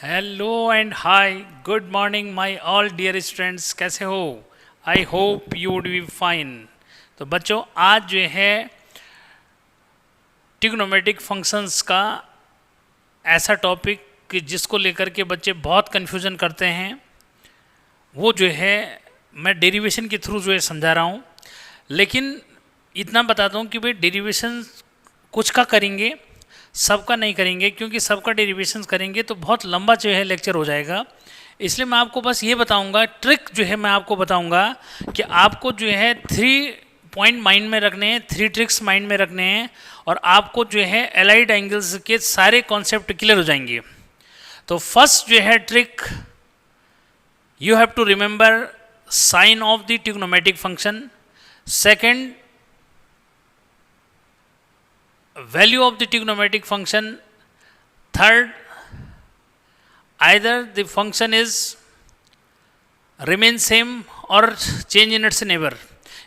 Hello and hi, good morning my all dear students, कैसे हो? I hope you would be fine. तो बच्चों, आज जो है ट्रिग्नोमेट्रिक फंक्शंस का ऐसा टॉपिक कि जिसको लेकर के बच्चे बहुत कन्फ्यूजन करते हैं, वो जो है मैं डेरिवेशन के थ्रू जो है समझा रहा हूँ। लेकिन इतना बताता हूँ कि भाई डेरिवेशन कुछ का करेंगे, सबका नहीं करेंगे, क्योंकि सबका डेरिवेशन करेंगे तो बहुत लंबा जो है लेक्चर हो जाएगा। इसलिए मैं आपको बस ये बताऊंगा, ट्रिक जो है मैं आपको बताऊंगा कि आपको जो है 3 पॉइंट माइंड में रखने हैं, 3 ट्रिक्स माइंड में रखने हैं, और आपको जो है एलाइड एंगल्स के सारे कॉन्सेप्ट क्लियर हो जाएंगे। तो फर्स्ट जो है trick, you have to remember sine of the trigonometric function. Second, value of the trigonometric function. Third, either the function is remain same or change in its neighbor।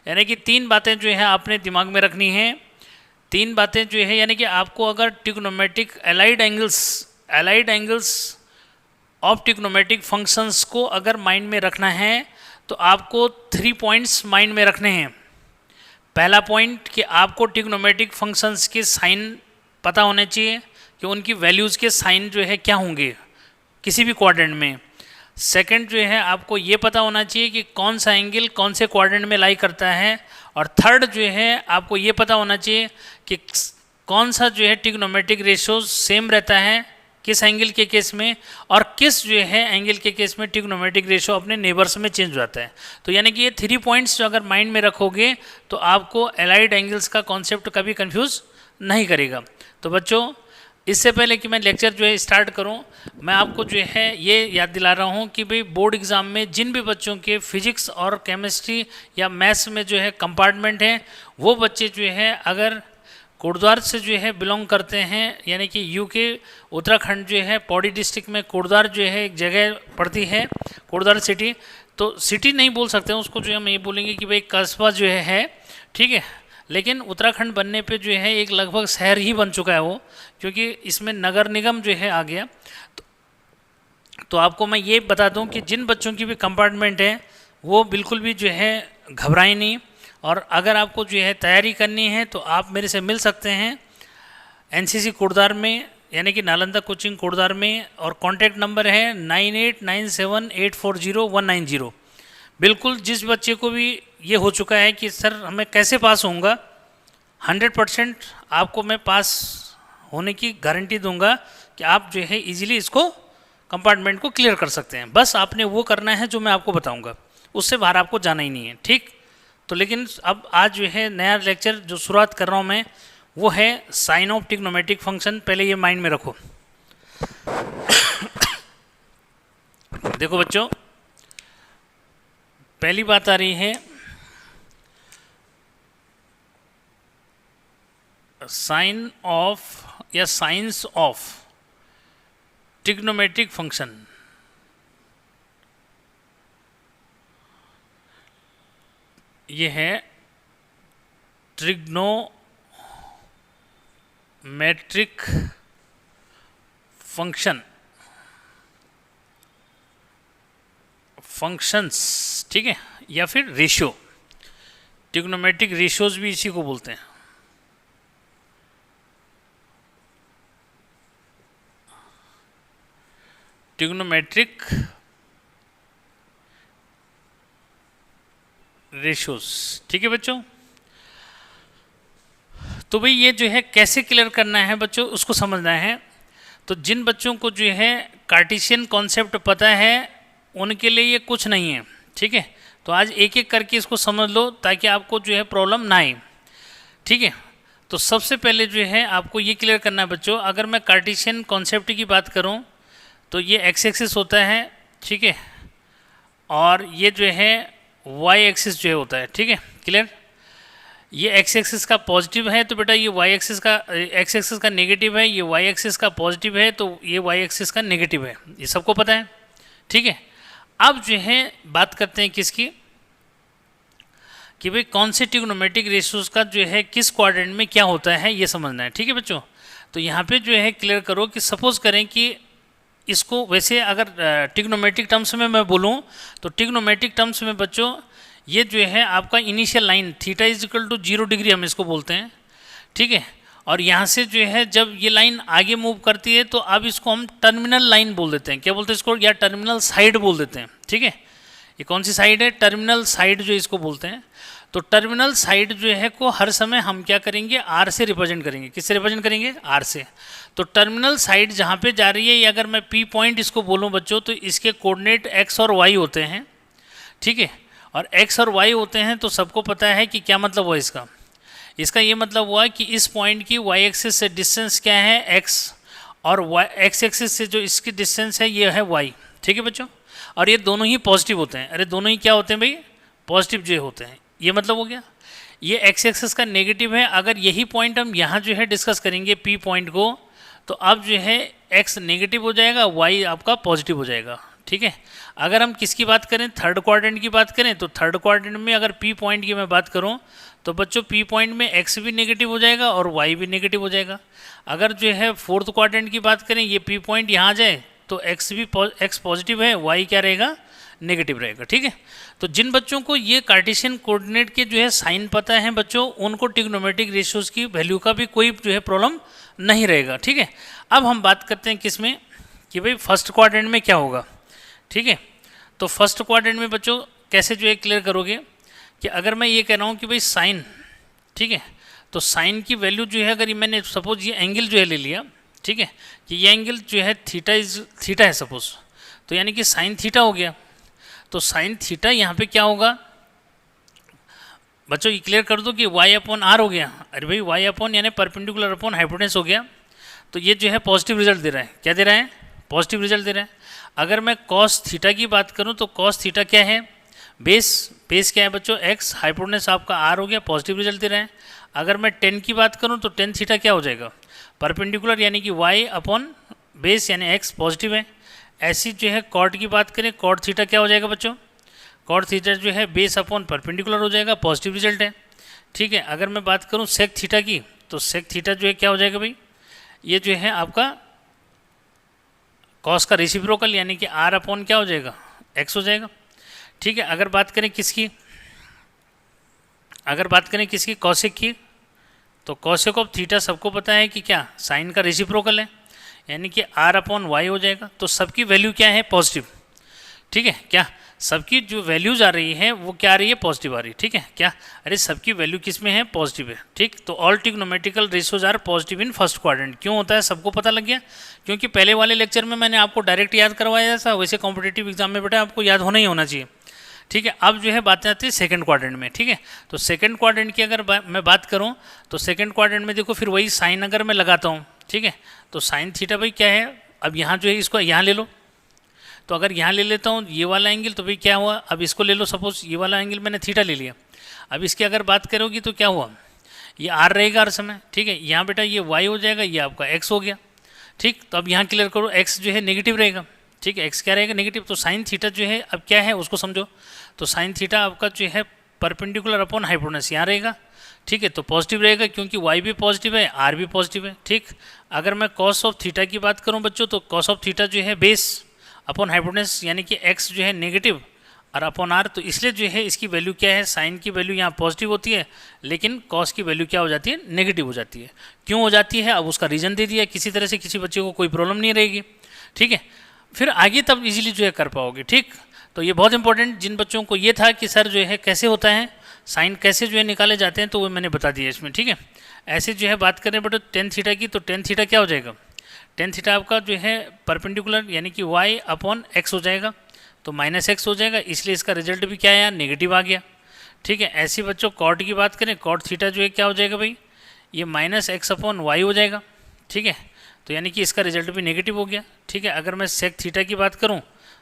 यानी कि 3 बातें जो है आपने दिमाग में रखनी है। 3 बातें जो है, यानी कि आपको अगर trigonometric allied angles of trigonometric functions को अगर माइंड में रखना है तो आपको 3 पॉइंट्स माइंड में रखने हैं। पहला पॉइंट कि आपको ट्रिग्नोमेट्रिक फंक्शंस के साइन पता होने चाहिए कि उनकी वैल्यूज़ के साइन जो है क्या होंगे किसी भी क्वाड्रेंट में। सेकंड जो है, आपको ये पता होना चाहिए कि कौन सा एंगल कौन से क्वाड्रेंट में लाई करता है। और थर्ड जो है, आपको ये पता होना चाहिए कि कौन सा जो है ट्रिग्नोमेट्रिक रेशियो सेम रहता है किस एंगल के केस में, और किस जो है एंगल के केस में ट्रिग्नोमेट्रिक रेशियो अपने नेबर्स में चेंज हो जाता है। तो यानी कि ये 3 पॉइंट्स जो अगर माइंड में रखोगे तो आपको एलाइड एंगल्स का कॉन्सेप्ट कभी कंफ्यूज नहीं करेगा। तो बच्चों, इससे पहले कि मैं लेक्चर जो है स्टार्ट करूं, मैं आपको जो है ये याद दिला रहा हूं कि भाई बोर्ड एग्ज़ाम में जिन भी बच्चों के फिजिक्स और केमिस्ट्री या मैथ्स में जो है कंपार्टमेंट है, वो बच्चे जो है अगर कोटद्वार से जो है बिलोंग करते हैं, यानी कि यूके उत्तराखंड जो है पौड़ी डिस्ट्रिक्ट में कोटद्वार जो है एक जगह पड़ती है, कोटद्वार सिटी। तो सिटी नहीं बोल सकते हैं उसको, जो हम ये बोलेंगे कि भाई कस्बा जो है, ठीक है। लेकिन उत्तराखंड बनने पे जो है एक लगभग शहर ही बन चुका है वो, क्योंकि इसमें नगर निगम जो है आ गया। तो आपको मैं ये बता दूं कि जिन बच्चों की भी कंपार्टमेंट है वो बिल्कुल भी जो है घबराएं नहीं। और अगर आपको जो है तैयारी करनी है तो आप मेरे से मिल सकते हैं एनसीसी कोटद्वार में, यानी कि नालंदा कोचिंग कोटद्वार में, और कॉन्टैक्ट नंबर है 9897840190। बिल्कुल जिस बच्चे को भी ये हो चुका है कि सर हमें कैसे पास होऊंगा, 100% आपको मैं पास होने की गारंटी दूंगा कि आप जो है इजीली इसको कंपार्टमेंट को क्लियर कर सकते हैं। बस आपने वो करना है जो मैं आपको बताऊंगा, उससे बाहर आपको जाना ही नहीं है, ठीक। तो लेकिन अब आज जो है नया लेक्चर जो शुरुआत कर रहा हूँ मैं, वो है साइन ऑफ ट्रिग्नोमेट्रिक फंक्शन। पहले ये माइंड में रखो। देखो बच्चों, पहली बात आ रही है साइन ऑफ या साइंस ऑफ ट्रिग्नोमेट्रिक फंक्शन। ये है ट्रिग्नोमेट्रिक फंक्शंस, ठीक है, या फिर रेशियो। ट्रिग्नोमेट्रिक रेशियोज भी इसी को बोलते हैं। ट्रिग्नोमेट्रिक रेशियोज, ठीक है बच्चों। तो भाई ये जो है कैसे क्लियर करना है बच्चों, उसको समझना है। तो जिन बच्चों को जो है कार्टेशियन कॉन्सेप्ट पता है उनके लिए ये कुछ नहीं है, ठीक है। तो आज एक एक करके इसको समझ लो ताकि आपको जो है प्रॉब्लम ना आए, ठीक है। तो सबसे पहले जो है आपको ये क्लियर करना है बच्चों, अगर मैं कार्टेशियन कॉन्सेप्ट की बात करूं तो ये एक्स एक्सिस होता है, ठीक है, और ये जो है वाई एक्सिस जो है होता है, ठीक है, क्लियर। ये एक्स एक्सिस का पॉजिटिव है तो बेटा ये वाई एक्सिस का, एक्स एक्सिस का नेगेटिव है, ये वाई एक्सिस का पॉजिटिव है तो ये वाई एक्सिस का नेगेटिव है, ये सबको पता है, ठीक है। अब जो है बात करते हैं किसकी, कि भाई कौन से ट्रिग्नोमेट्रिक रेशियोज का जो है किस क्वाड्रेंट में क्या होता है, ये समझना है, ठीक है बच्चों। तो यहाँ पे जो है क्लियर करो कि सपोज करें कि इसको वैसे अगर ट्रिग्नोमेट्रिक टर्म्स में मैं बोलूँ तो ट्रिग्नोमेट्रिक टर्म्स में बच्चों ये जो है आपका initial line theta is equal to 0 degree हम इसको बोलते हैं, ठीक है। और यहाँ से जो है जब ये लाइन आगे मूव करती है तो अब इसको हम टर्मिनल लाइन बोल देते हैं, क्या बोलते हैं इसको, या टर्मिनल साइड बोल देते हैं, ठीक है। ये कौन सी साइड है, टर्मिनल साइड जो इसको बोलते हैं। तो टर्मिनल साइड जो है को हर समय हम क्या करेंगे, आर से रिप्रेजेंट करेंगे। किससे रिप्रेजेंट करेंगे, आर से। तो टर्मिनल साइड जहाँ पे जा रही है, या अगर मैं पी पॉइंट इसको बोलूँ बच्चों, तो इसके कोऑर्डिनेट एक्स और वाई होते हैं, ठीक है। और एक्स और वाई होते हैं तो सबको पता है कि क्या मतलब हुआ इसका। इसका ये मतलब हुआ कि इस पॉइंट की वाई एक्सिस से डिस्टेंस क्या है, एक्स, और वाई एक्स एक्सिस से जो इसकी डिस्टेंस है ये है वाई, ठीक है बच्चों। और ये दोनों ही पॉजिटिव होते हैं। अरे दोनों ही क्या होते हैं भाई, पॉजिटिव जो होते हैं। ये मतलब हो गया। ये एक्स एक्सिस का नेगेटिव है। अगर यही पॉइंट हम यहाँ जो है डिस्कस करेंगे पी पॉइंट को, तो अब जो है एक्स नेगेटिव हो जाएगा, वाई आपका पॉजिटिव हो जाएगा, ठीक है। अगर हम किसकी बात करें, थर्ड क्वाड्रेंट की बात करें, तो थर्ड क्वाड्रेंट में अगर पी पॉइंट की मैं बात करूं तो बच्चों पी पॉइंट में एक्स भी नेगेटिव हो जाएगा और वाई भी नेगेटिव हो जाएगा। अगर जो है फोर्थ क्वाड्रेंट की बात करें, ये पी पॉइंट यहाँ जाए तो एक्स भी एक्स पॉजिटिव है, वाई क्या रहेगा, नेगेटिव रहेगा, ठीक है। तो जिन बच्चों को ये कार्टेशियन कोऑर्डिनेट के जो है साइन पता है बच्चों, उनको ट्रिग्नोमेट्रिक रेशियोज की वैल्यू का भी कोई जो है प्रॉब्लम नहीं रहेगा, ठीक है। अब हम बात करते हैं किस में, कि भाई फर्स्ट क्वाड्रेंट में क्या होगा, ठीक है। तो फर्स्ट क्वाड्रेंट में बच्चों कैसे जो है क्लियर करोगे, कि अगर मैं ये कह रहा हूँ कि भाई साइन, ठीक है, तो साइन की वैल्यू जो है, अगर मैंने सपोज ये एंगल जो है ले लिया, ठीक है, कि ये एंगल जो है थीटा है सपोज, तो यानी कि साइन थीटा हो गया। तो साइन थीटा यहाँ पे क्या होगा बच्चों, ये क्लियर कर दो कि वाई अपॉन आर हो गया। अरे भाई वाई अपॉन यानी परपेंडिकुलर अपॉन हाइपोटेनस हो गया। तो ये जो है पॉजिटिव रिजल्ट दे रहा है, क्या दे रहा है, पॉजिटिव रिजल्ट दे रहा है। अगर मैं कॉस थीटा की बात करूं तो कॉस थीटा क्या है, बेस क्या है बच्चों, एक्स, हाइपोटेनस आपका आर हो गया, पॉजिटिव रिजल्ट दे रहा है। अगर मैं टेन की बात करूं तो टेन थीटा क्या हो जाएगा, परपेंडिकुलर यानी कि वाई अपॉन बेस यानी एक्स पॉजिटिव है। ऐसी जो है कॉट की बात करें, कॉट थीटा क्या हो जाएगा बच्चों, कॉट थीटा जो है बेस अपॉन परपेंडिकुलर हो जाएगा, पॉजिटिव रिजल्ट है, ठीक है। अगर मैं बात करूँ सेक थीटा की, तो सेक थीटा जो है क्या हो जाएगा भाई, ये जो है आपका कॉस का रेसिप्रोकल यानी कि आर अपॉन क्या हो जाएगा, एक्स हो जाएगा, ठीक है। अगर बात करें किसकी, अगर बात करें किसकी, कॉसेक की, तो कॉसेक ऑफ थीटा सबको पता है कि क्या साइन का रेसिप्रोकल है, यानी कि आर अपॉन वाई हो जाएगा। तो सबकी वैल्यू क्या है, पॉजिटिव, ठीक है। क्या सबकी जो वैल्यूज आ रही है वो क्या आ रही है, पॉजिटिव आ रही है, ठीक है। क्या, अरे सबकी वैल्यू किस में है, पॉजिटिव है, ठीक। तो all trigonometrical ratios are positive in first quadrant. क्यों होता है, सबको पता लग गया, क्योंकि पहले वाले लेक्चर में मैंने आपको डायरेक्ट याद करवाया था, वैसे कॉम्पिटेटिव एग्जाम में बेटा आपको याद होना ही होना चाहिए, ठीक है। अब जो है बात आती है सेकंड क्वाड्रेंट में, ठीक है। तो सेकंड क्वाड्रेंट की अगर मैं बात करूँ तो सेकंड क्वाड्रेंट में देखो फिर वही साइन अगर मैं लगाता हूँ, ठीक है, तो साइन थीटा भाई क्या है, अब यहाँ जो है इसको यहाँ ले लो, तो अगर यहाँ ले लेता हूँ ये वाला एंगल, तो भाई क्या हुआ, अब इसको ले लो, सपोज ये वाला एंगल मैंने थीटा ले लिया। अब इसकी अगर बात करोगी तो क्या हुआ, ये आर रहेगा हर समय, ठीक है। यहाँ बेटा ये वाई हो जाएगा, ये आपका एक्स हो गया, ठीक। तो अब यहाँ क्लियर करो, एक्स जो है नेगेटिव रहेगा, ठीक है, एक्स क्या रहेगा, नेगेटिव। तो साइन थीटा जो है अब क्या है उसको समझो, तो साइन थीटा आपका जो है परपेंडिकुलर अपॉन हाइपोटेनस यहाँ रहेगा, ठीक है। तो पॉजिटिव रहेगा क्योंकि वाई भी पॉजिटिव है, आर भी पॉजिटिव है, ठीक। अगर मैं कॉस ऑफ थीटा की बात करूँ बच्चों, तो कॉस ऑफ थीटा जो है बेस अपॉन हाइपोटेनस यानी कि एक्स जो है नेगेटिव और अपॉन आर, तो इसलिए जो है इसकी वैल्यू क्या है, साइन की वैल्यू यहाँ पॉजिटिव होती है, लेकिन कॉस की वैल्यू क्या हो जाती है, नेगेटिव हो जाती है। क्यों हो जाती है, अब उसका रीज़न दे दिया, किसी तरह से किसी बच्चे को कोई प्रॉब्लम नहीं रहेगी, ठीक है। फिर आगे तब इजीली जो है कर पाओगे, ठीक। तो ये बहुत इंपॉर्टेंट, जिन बच्चों को ये था कि सर जो है कैसे होता है साइन, कैसे जो है निकाले जाते हैं, तो वो मैंने बता दिया इसमें, ठीक है। ऐसे जो है बात करें बट टेन थीटा की, तो टेन थीटा क्या हो जाएगा, टेन थीटा आपका जो है परपेंडिकुलर यानी कि वाई अपॉन एक्स हो जाएगा, तो माइनस एक्स हो जाएगा, इसलिए इसका रिजल्ट भी क्या आया, नेगेटिव आ गया, ठीक है। ऐसे बच्चों कॉट की बात करें, कॉट थीटा जो है क्या हो जाएगा भाई, ये माइनस एक्स अपॉन वाई हो जाएगा, ठीक है। तो यानी कि इसका रिजल्ट भी नेगेटिव हो गया, ठीक है। अगर मैं सेक थीटा की बात करूँ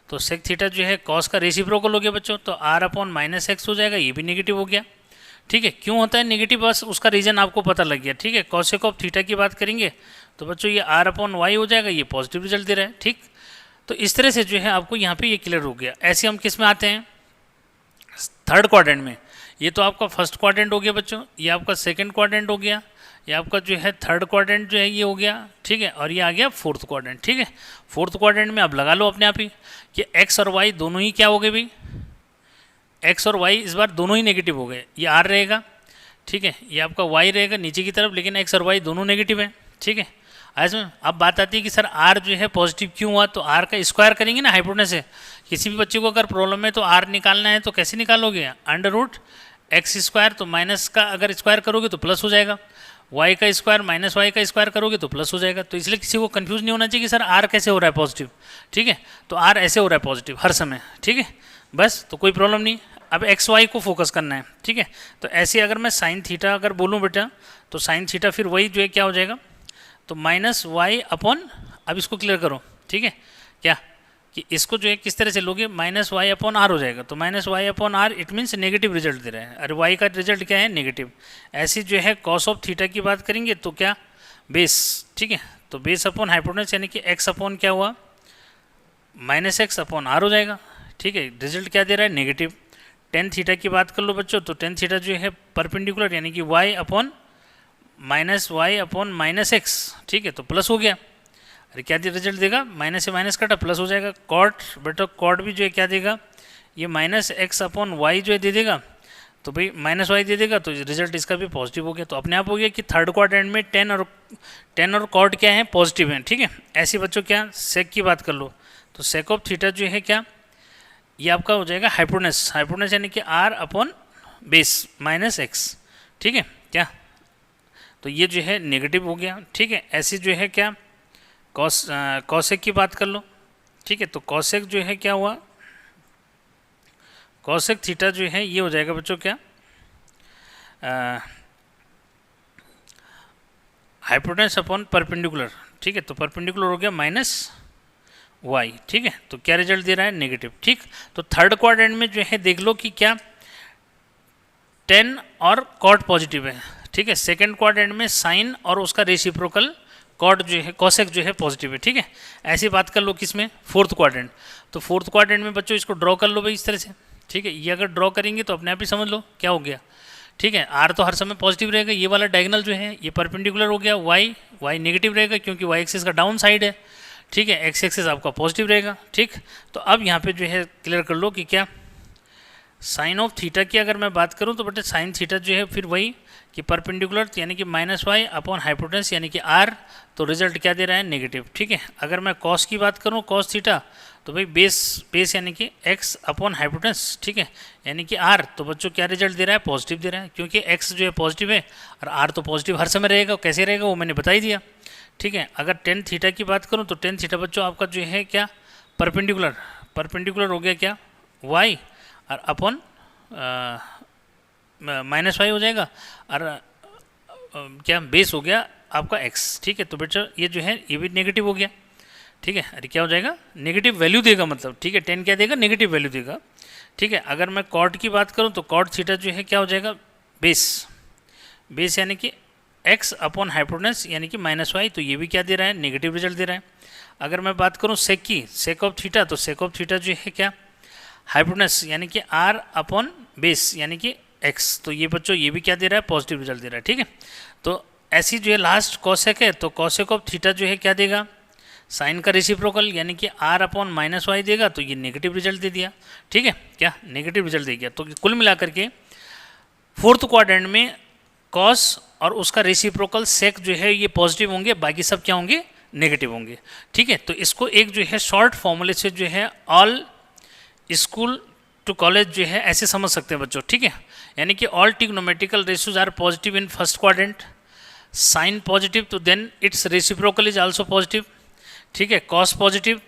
तो सेक थीटा जो है कॉस का रेसिप्रोकल हो गया बच्चों, तो आर अपॉन माइनस एक्स हो जाएगा, ये भी नेगेटिव हो गया, ठीक है। क्यों होता है नेगेटिव, बस उसका रीज़न आपको पता लग गया, ठीक है। कॉसेक ऑफ थीटा की बात करेंगे तो बच्चों ये आर अपॉन वाई हो जाएगा, ये पॉजिटिव रिजल्ट दे रहा है, ठीक। तो इस तरह से जो है आपको यहाँ पे ये क्लियर हो गया। ऐसे हम किस में आते हैं, थर्ड क्वाड्रेंट में, ये तो आपका फर्स्ट क्वाड्रेंट हो गया बच्चों, ये आपका सेकंड क्वाड्रेंट हो गया, ये आपका जो है थर्ड क्वाड्रेंट जो है ये हो गया, ठीक है, और ये आ गया फोर्थ क्वाड्रेंट, ठीक है। फोर्थ क्वाड्रेंट में अब लगा लो अपने आप ही कि एक्स और वाई दोनों ही क्या हो गए भाई, एक्स और वाई इस बार दोनों ही नेगेटिव हो गए, ये आर रहेगा, ठीक है, ये आपका वाई रहेगा नीचे की तरफ, लेकिन एक्स और वाई दोनों नेगेटिव है, ठीक है। इसमें अब बात आती है कि सर आर जो है पॉजिटिव क्यों हुआ, तो आर का स्क्वायर करेंगे ना हाइपोटेनस से। किसी भी बच्चे को अगर प्रॉब्लम है तो आर निकालना है तो कैसे निकालोगे, अंडर रूट एक्स स्क्वायर, तो माइनस का अगर स्क्वायर करोगे तो प्लस हो जाएगा, वाई का स्क्वायर माइनस वाई का स्क्वायर करोगे तो प्लस हो जाएगा। तो इसलिए किसी को कंफ्यूज नहीं होना चाहिए कि सर आर कैसे हो रहा है पॉजिटिव, ठीक है, तो आर ऐसे हो रहा है पॉजिटिव हर समय, ठीक है, बस, तो कोई प्रॉब्लम नहीं। अब एक्स वाई को फोकस करना है, ठीक है, तो ऐसे अगर मैं साइन थीटा अगर बोलूँ बेटा, तो साइन थीटा फिर वही जो है क्या हो जाएगा, तो माइनस वाई अपॉन, अब इसको क्लियर करो, ठीक है, क्या कि इसको जो है किस तरह से लोगे, माइनस वाई अपॉन आर हो जाएगा, तो minus Y upon R it means negative result दे रहा है, अरे वाई का रिजल्ट क्या है नेगेटिव। ऐसी जो है कॉस ऑफ थीटा की बात करेंगे तो क्या बेस, ठीक है, तो बेस अपॉन हाइपोटेनस यानी कि एक्स अपॉन क्या हुआ माइनस एक्स अपॉन आर हो जाएगा, ठीक है, रिजल्ट क्या दे रहा है नेगेटिव। टेन थीटा की बात कर लो बच्चों, तो टेन थीटा जो है परपेंडिकुलर यानी कि Y upon minus Y upon minus X, ठीक है, तो प्लस हो गया, अरे क्या रिजल्ट देगा, माइनस से माइनस कटा प्लस हो जाएगा। कॉट बेटा कॉट भी जो है क्या देगा, ये माइनस एक्स अपॉन वाई जो है दे देगा, तो भाई माइनस वाई दे देगा, तो रिजल्ट इसका भी पॉजिटिव हो गया। तो अपने आप हो गया कि थर्ड क्वाड्रेंट में टेन और कॉट क्या है पॉजिटिव है, ठीक है। ऐसे बच्चों क्या सेक की बात कर लो, तो सेक ऑफ थीटा जो है क्या, ये आपका हो जाएगा हाइपोटेनस, हाइपोटेनस यानी कि R upon base minus X, ठीक है क्या, तो ये जो है नेगेटिव हो गया, ठीक है। ऐसे जो है क्या कॉसेक की बात कर लो, ठीक है, तो कॉसेक जो है क्या हुआ, कॉसेक थीटा जो है ये हो जाएगा बच्चों क्या हाइपोटेनस अपॉन परपेंडिकुलर, ठीक है, तो परपेंडिकुलर हो गया माइनस वाई, ठीक है, तो क्या रिजल्ट दे रहा है नेगेटिव, ठीक। तो थर्ड क्वाड्रेंट में जो है देख लो कि क्या टेन और कॉट पॉजिटिव है, ठीक है। सेकंड क्वाड्रेंट में साइन और उसका रेसिप्रोकल कॉट जो है कॉसेक जो है पॉजिटिव है, ठीक है। ऐसी बात कर लो किसमें फोर्थ क्वाड्रेंट, तो फोर्थ क्वाड्रेंट में बच्चों इसको ड्रॉ कर लो भाई इस तरह से, ठीक है, ये अगर ड्रॉ करेंगे तो अपने आप ही समझ लो क्या हो गया, ठीक है। आर तो हर समय पॉजिटिव रहेगा, ये वाला डायगोनल जो है ये परपेंडिकुलर हो गया, वाई नेगेटिव रहेगा क्योंकि वाई एक्सिस का डाउन साइड है, ठीक है, एक्स एक्सिस आपका पॉजिटिव रहेगा, ठीक। तो अब यहाँ पे जो है क्लियर कर लो कि क्या साइन ऑफ थीटा की अगर मैं बात करूँ तो बेटे साइन थीटा जो है फिर वही कि परपेंडिकुलर यानी कि माइनस वाई अपॉन हाइपोटेनस यानी कि आर, तो रिजल्ट क्या दे रहा है नेगेटिव, ठीक है। अगर मैं कॉस की बात करूँ कॉस थीटा, तो भाई बेस यानी कि एक्स अपॉन हाइपोटेनस, ठीक है, यानी कि आर, तो बच्चों क्या रिजल्ट दे रहा है पॉजिटिव दे रहा है क्योंकि एक्स जो है पॉजिटिव है और आर तो पॉजिटिव हर समय रहेगा, कैसे रहेगा वो मैंने बता ही दिया, ठीक है। अगर टेन थीटा की बात करूँ तो टेन थीटा बच्चों आपका जो है क्या परपेंडिकुलर हो गया क्या वाई और अपॉन माइनस वाई हो जाएगा और क्या बेस हो गया आपका एक्स, ठीक है। तो बेटा ये जो है ये भी नेगेटिव हो गया, ठीक है, अरे क्या हो जाएगा नेगेटिव वैल्यू देगा मतलब, ठीक है, टेन क्या देगा नेगेटिव वैल्यू देगा, ठीक है। अगर मैं कॉट की बात करूँ तो कॉट थीटा जो है क्या हो जाएगा बेस यानी कि एक्स अपॉन हाइपोटेनस यानी कि माइनस वाई, तो ये भी क्या दे रहा है नेगेटिव रिजल्ट दे रहा है। अगर मैं बात करूँ सेक की, सेक ऑफ थीटा, तो सेक ऑफ थीटा जो है क्या हाइपोटेनस यानी कि आर अपॉन बेस यानी कि एक्स, तो ये बच्चों ये भी क्या दे रहा है पॉजिटिव रिजल्ट दे रहा है, ठीक है। तो ऐसी जो है लास्ट कॉसेक है, तो कॉसेक ऑफ थीटा जो है क्या देगा साइन का रेसिप्रोकल यानी कि आर अपॉन माइनस वाई देगा, तो ये नेगेटिव रिजल्ट दे दिया, ठीक है, क्या नेगेटिव रिजल्ट दे गया। तो कुल मिलाकर के फोर्थ क्वाड्रेंट में कॉस और उसका रेसिप्रोकल सेक जो है ये पॉजिटिव होंगे, बाकी सब क्या होंगे नेगेटिव होंगे, ठीक है। तो इसको एक जो है शॉर्ट फॉर्मूले से जो है ऑल स्कूल टू कॉलेज जो है ऐसे समझ सकते हैं बच्चों, ठीक है, यानी कि all trigonometrical ratios are positive in first quadrant, sine positive तो then its reciprocal is also positive, ठीक है, कॉस पॉजिटिव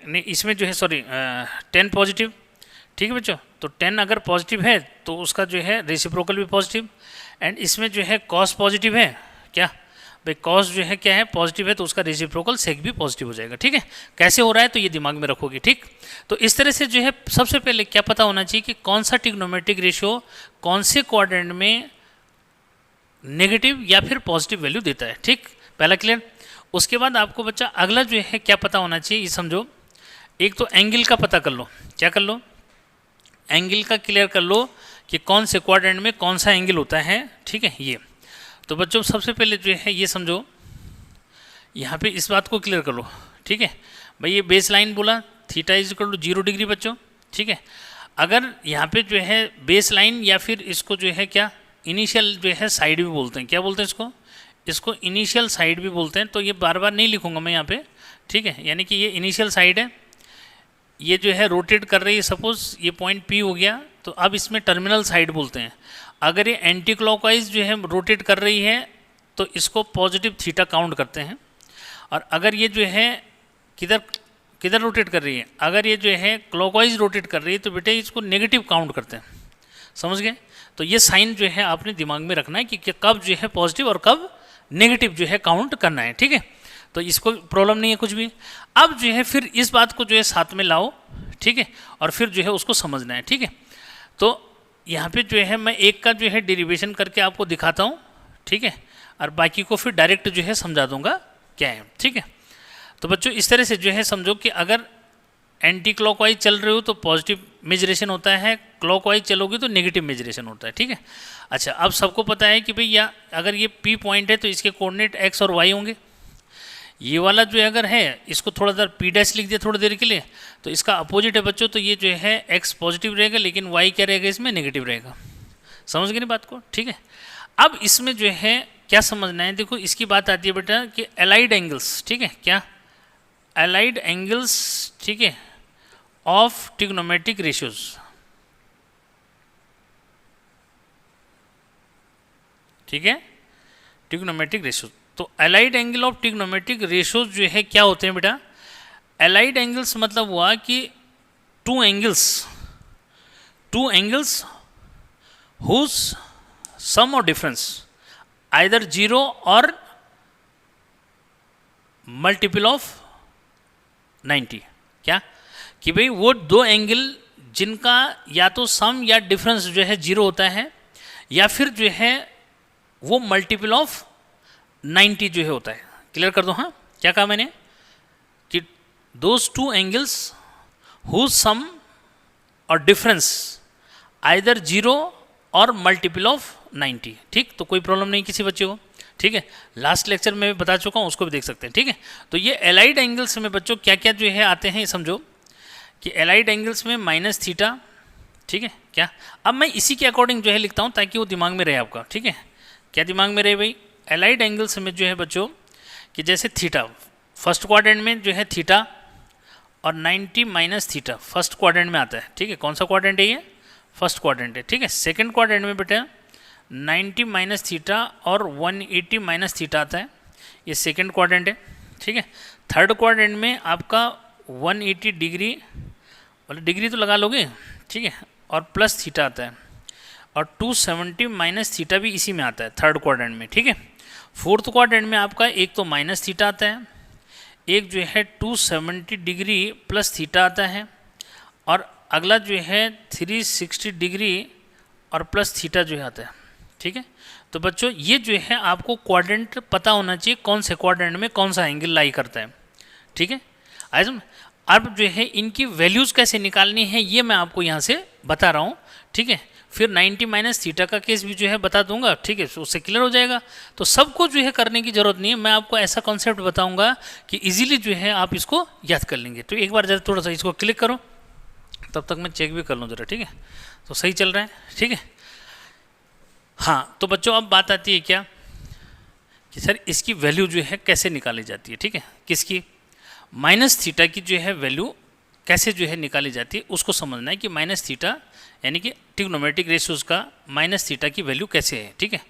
नहीं इसमें जो है सॉरी 10 पॉजिटिव, ठीक है बच्चों। तो 10 अगर पॉजिटिव है तो उसका जो है रेसिप्रोकल भी पॉजिटिव, एंड इसमें जो है कॉस पॉजिटिव है क्या भाई, कॉस जो है क्या है पॉजिटिव है तो उसका रेसिप्रोकल सेक भी पॉजिटिव हो जाएगा, ठीक है। कैसे हो रहा है तो ये दिमाग में रखोगे, ठीक। तो इस तरह से जो है सबसे पहले क्या पता होना चाहिए कि कौन सा ट्रिग्नोमेट्रिक रेशियो कौन से क्वाड्रेंट में नेगेटिव या फिर पॉजिटिव वैल्यू देता है, ठीक, पहला क्लियर। उसके बाद आपको बच्चा अगला जो है क्या पता होना चाहिए ये समझो, एक तो एंगल का पता कर लो, क्या कर लो एंगल का क्लियर कर लो कि कौन से क्वाड्रेंट में कौन सा एंगल होता है, ठीक है। ये तो बच्चों सबसे पहले जो है ये समझो, यहाँ पे इस बात को क्लियर कर लो, ठीक है भाई। ये बेस लाइन बोला theta is equal to 0 degree बच्चों, ठीक है। अगर यहाँ पे जो है बेस लाइन या फिर इसको जो है क्या इनिशियल जो है साइड भी बोलते हैं, क्या बोलते हैं इसको, इसको इनिशियल साइड भी बोलते हैं। तो ये बार बार नहीं लिखूंगा मैं यहाँ पे, ठीक है। यानी कि ये इनिशियल साइड है, ये जो है रोटेट कर रही है, सपोज ये पॉइंट P हो गया, तो अब इसमें टर्मिनल साइड बोलते हैं। अगर ये एंटी क्लॉकवाइज जो है रोटेट कर रही है तो इसको पॉजिटिव थीटा काउंट करते हैं। और अगर ये जो है किधर किधर रोटेट कर रही है, अगर ये जो है क्लॉकवाइज रोटेट कर रही है तो बेटे इसको नेगेटिव काउंट करते हैं, समझ गए। तो ये साइन जो है आपने दिमाग में रखना है कि कब जो है पॉजिटिव और कब नेगेटिव जो है काउंट करना है, ठीक है। तो इसको प्रॉब्लम नहीं है कुछ भी। अब जो है फिर इस बात को जो है साथ में लाओ, ठीक है, और फिर जो है उसको समझना है, ठीक है। तो यहाँ पे जो है मैं एक का जो है डेरिवेशन करके आपको दिखाता हूँ, ठीक है, और बाकी को फिर डायरेक्ट जो है समझा दूंगा क्या है, ठीक है। तो बच्चों इस तरह से जो है समझो कि अगर एंटी क्लॉकवाइज चल रहे हो तो पॉजिटिव मेजरेशन होता है, क्लॉकवाइज चलोगे तो नेगेटिव मेजरेशन होता है, ठीक है। अच्छा, अब सबको पता है कि भाई या अगर ये P पॉइंट है तो इसके कोऑर्डिनेट x और y होंगे। ये वाला जो अगर है इसको थोड़ा देर P' लिख दिया थोड़ी देर के लिए, तो इसका अपोजिट है बच्चों, तो ये जो है x पॉजिटिव रहेगा लेकिन y क्या रहेगा इसमें नेगेटिव रहेगा। समझ गए ना बात को, ठीक है। अब इसमें जो है क्या समझना है, देखो इसकी बात आती है बेटा कि एलाइड एंगल्स, ठीक है, क्या एलाइड एंगल्स, ठीक है, ऑफ ट्रिग्नोमेट्रिक रेशियोज, ठीक है, ट्रिग्नोमेट्रिक रेशियोज। तो allied angle of trigonometric ratios जो है क्या होते हैं बेटा, एलाइड एंगल्स मतलब हुआ कि टू एंगल्स हुज सम और डिफरेंस आइदर 0 और मल्टीपल ऑफ 90। क्या कि भाई वो दो एंगल जिनका या तो सम या डिफरेंस जो है 0 होता है या फिर जो है वो मल्टीपल ऑफ 90 जो है होता है। क्लियर कर दो, हाँ क्या कहा मैंने कि those two angles whose sum और डिफरेंस आइदर 0 और मल्टीपल ऑफ 90, ठीक। तो कोई प्रॉब्लम नहीं किसी बच्चे को, ठीक है। लास्ट लेक्चर में बता चुका हूँ, उसको भी देख सकते हैं, ठीक है। तो ये एलाइड एंगल्स में बच्चों क्या क्या जो है आते हैं, समझो कि एलाइड एंगल्स में माइनस थीटा, ठीक है, क्या। अब मैं इसी के अकॉर्डिंग जो है लिखता हूँ ताकि वो दिमाग में रहे आपका, ठीक है। क्या दिमाग में रहे भाई, एलाइड एंगल्स में जो है बच्चों कि जैसे थीटा फर्स्ट क्वाड्रेंट में जो है थीटा और 90 माइनस थीटा फर्स्ट क्वाड्रेंट में आता है, ठीक है। कौन सा क्वाड्रेंट है ये, फर्स्ट क्वाड्रेंट है, ठीक है। सेकंड क्वाड्रेंट में बेटा 90 माइनस थीटा और 180 माइनस थीटा आता है, ये सेकंड क्वाड्रेंट है, ठीक है। थर्ड क्वाड्रेंट में आपका 180 डिग्री, मतलब डिग्री तो लगा लोगे, ठीक है, और प्लस थीटा आता है, और 270 माइनस थीटा भी इसी में आता है थर्ड क्वाड्रेंट में, ठीक है। फोर्थ क्वाड्रेंट में आपका एक तो माइनस थीटा आता है, एक जो है 270 डिग्री प्लस थीटा आता है, और अगला जो है 360 डिग्री और प्लस थीटा जो है आता है, ठीक है। तो बच्चों ये जो है आपको क्वाड्रेंट पता होना चाहिए कौन से क्वाड्रेंट में कौन सा एंगल लाई करता है, ठीक है। अब जो है इनकी वैल्यूज़ कैसे निकालनी है ये मैं आपको यहाँ से बता रहा हूँ, ठीक है। फिर 90 माइनस थीटा का केस भी जो है बता दूंगा, ठीक है, उससे क्लियर हो जाएगा। तो सबको जो है करने की जरूरत नहीं है, मैं आपको ऐसा कॉन्सेप्ट बताऊंगा कि इजीली जो है आप इसको याद कर लेंगे। तो एक बार जरा थोड़ा सा इसको क्लिक करो, तब तक मैं चेक भी कर लूँ जरा, ठीक है। तो सही चल रहा है, ठीक है। हाँ तो बच्चों अब बात आती है क्या कि सर इसकी वैल्यू जो है कैसे निकाली जाती है, ठीक है। किसकी, माइनस थीटा की जो है वैल्यू कैसे जो है निकाली जाती है उसको समझना है कि माइनस थीटा यानी कि ट्रिग्नोमेट्रिक रेशियोज का माइनस थीटा की वैल्यू कैसे है, ठीक है।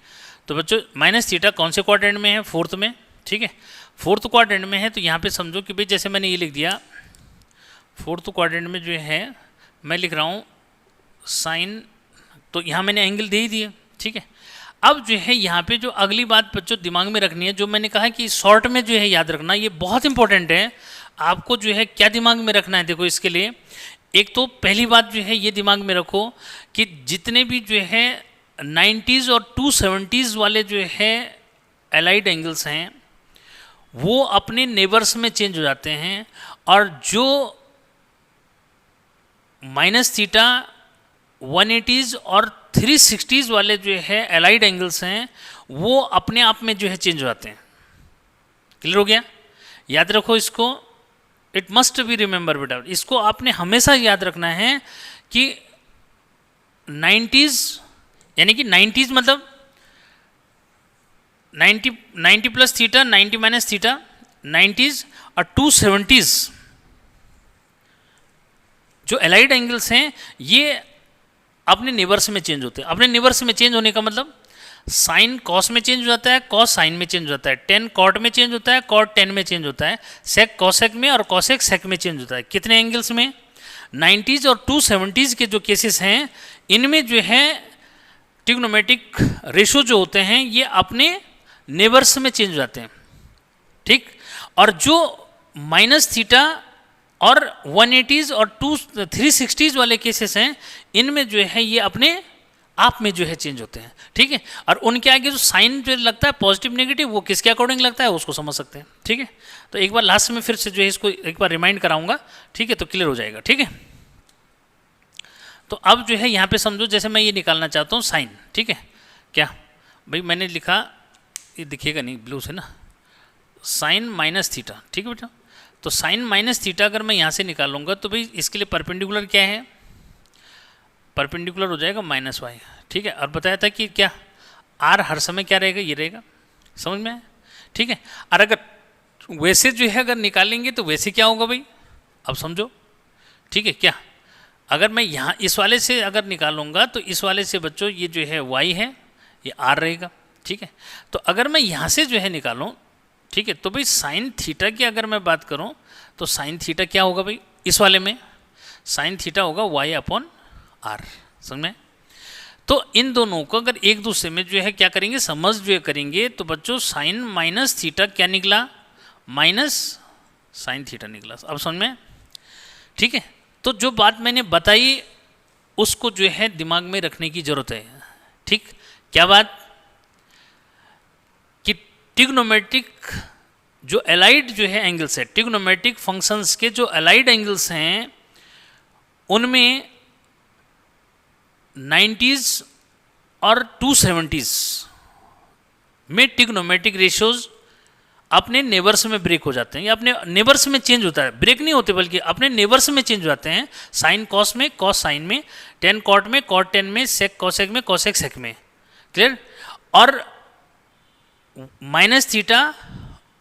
तो बच्चों माइनस थीटा कौन से क्वाड्रेंट में है, फोर्थ में, ठीक है। फोर्थ क्वाड्रेंट में है तो यहाँ पे समझो कि भाई जैसे मैंने ये लिख दिया फोर्थ क्वाड्रेंट में जो है मैं लिख रहा हूँ साइन, तो यहाँ मैंने एंगल दे ही दिए, ठीक है। अब जो है यहाँ पे जो अगली बात बच्चों दिमाग में रखनी है, जो मैंने कहा कि शॉर्ट में जो है याद रखना, ये बहुत इंपॉर्टेंट है। आपको जो है क्या दिमाग में रखना है, देखो इसके लिए एक तो पहली बात जो है ये दिमाग में रखो कि जितने भी जो है 90s और 270s वाले जो है एलाइड एंगल्स हैं वो अपने नेबर्स में चेंज हो जाते हैं, और जो माइनस थीटा 180s और 360 वाले जो है एलाइड एंगल्स हैं वो अपने आप में जो है चेंज हो जाते हैं। क्लियर हो गया? याद रखो इसको, इट मस्ट बी रिमेंबर बेटा, इसको आपने हमेशा याद रखना है कि 90s यानी कि 90s मतलब 90 plus theta, 90 minus theta, 90s और 270s जो एलाइड एंगल्स हैं ये अपने नेबर्स में चेंज होते हैं। अपने नेबर्स में चेंज होने का मतलब साइन कॉस में चेंज हो जाता है, कॉस साइन में चेंज हो जाता है, टेन कॉट में चेंज होता है, कॉट टेन में चेंज होता है, सेक कॉसेक में और कॉसेक सेक में चेंज होता है। कितने एंगल्स में? 90s और 270s के जो केसेस हैं इनमें जो है ट्रिग्नोमेट्रिक रेशो जो होते हैं ये अपने नेबर्स में चेंज हो जाते हैं। ठीक, और जो माइनस थीटा और 180s और 360s वाले केसेस हैं इनमें जो है ये अपने आप में जो है चेंज होते हैं। ठीक है, और उनके आगे जो साइन जो लगता है पॉजिटिव नेगेटिव वो किसके अकॉर्डिंग लगता है उसको समझ सकते हैं। ठीक है, तो एक बार लास्ट में फिर से जो है इसको एक बार रिमाइंड कराऊंगा। ठीक है, तो क्लियर हो जाएगा। ठीक है, तो अब जो है यहाँ पे समझो जैसे मैं ये निकालना चाहता हूँ साइन। ठीक है, क्या भाई मैंने लिखा, ये दिखेगा नहीं ब्लू से ना, साइन माइनस थीटा। ठीक है बेटा, तो साइन माइनस थीटा अगर मैं यहाँ से निकालूंगा तो भाई इसके लिए परपेंडिकुलर क्या है? परपेंडिकुलर हो जाएगा माइनस वाई। ठीक है, और बताया था कि क्या आर हर समय क्या रहेगा? ये रहेगा। समझ में आया? ठीक है, और अगर वैसे जो है अगर निकालेंगे तो वैसे क्या होगा भाई? अब समझो। ठीक है, क्या अगर मैं यहाँ इस वाले से अगर निकालूंगा तो इस वाले से बच्चों ये जो है वाई है, ये आर रहेगा। ठीक है, तो अगर मैं यहाँ से जो है निकालूँ, ठीक है, तो भाई साइन थीटा की अगर मैं बात करूँ तो साइन थीटा क्या होगा भाई? इस वाले में साइन थीटा होगा वाई अपॉन आर। समझ में? तो इन दोनों को अगर एक दूसरे में जो है क्या करेंगे, समझ जो है करेंगे, तो बच्चों साइन माइनस थीटा क्या निकला? माइनस साइन थीटा निकला। अब समझ में? ठीक है, तो जो बात मैंने बताई उसको जो है दिमाग में रखने की जरूरत है। ठीक, क्या बात? कि ट्रिग्नोमेट्रिक जो एलाइड जो है एंगल्स है, ट्रिग्नोमेट्रिक फंक्शंस के जो एलाइड एंगल्स हैं उनमें 90s और 270s में ट्रिग्नोमेट्रिक रेशियोज अपने नेबर्स में ब्रेक हो जाते हैं या अपने नेबर्स में चेंज होता है। ब्रेक नहीं होते बल्कि अपने नेबर्स में चेंज हो जाते हैं। साइन कॉस में, कॉस साइन में, टेन कॉट में, कॉट टेन में, सेक कॉसेक में, कॉसेक सेक में। क्लियर? और माइनस थीटा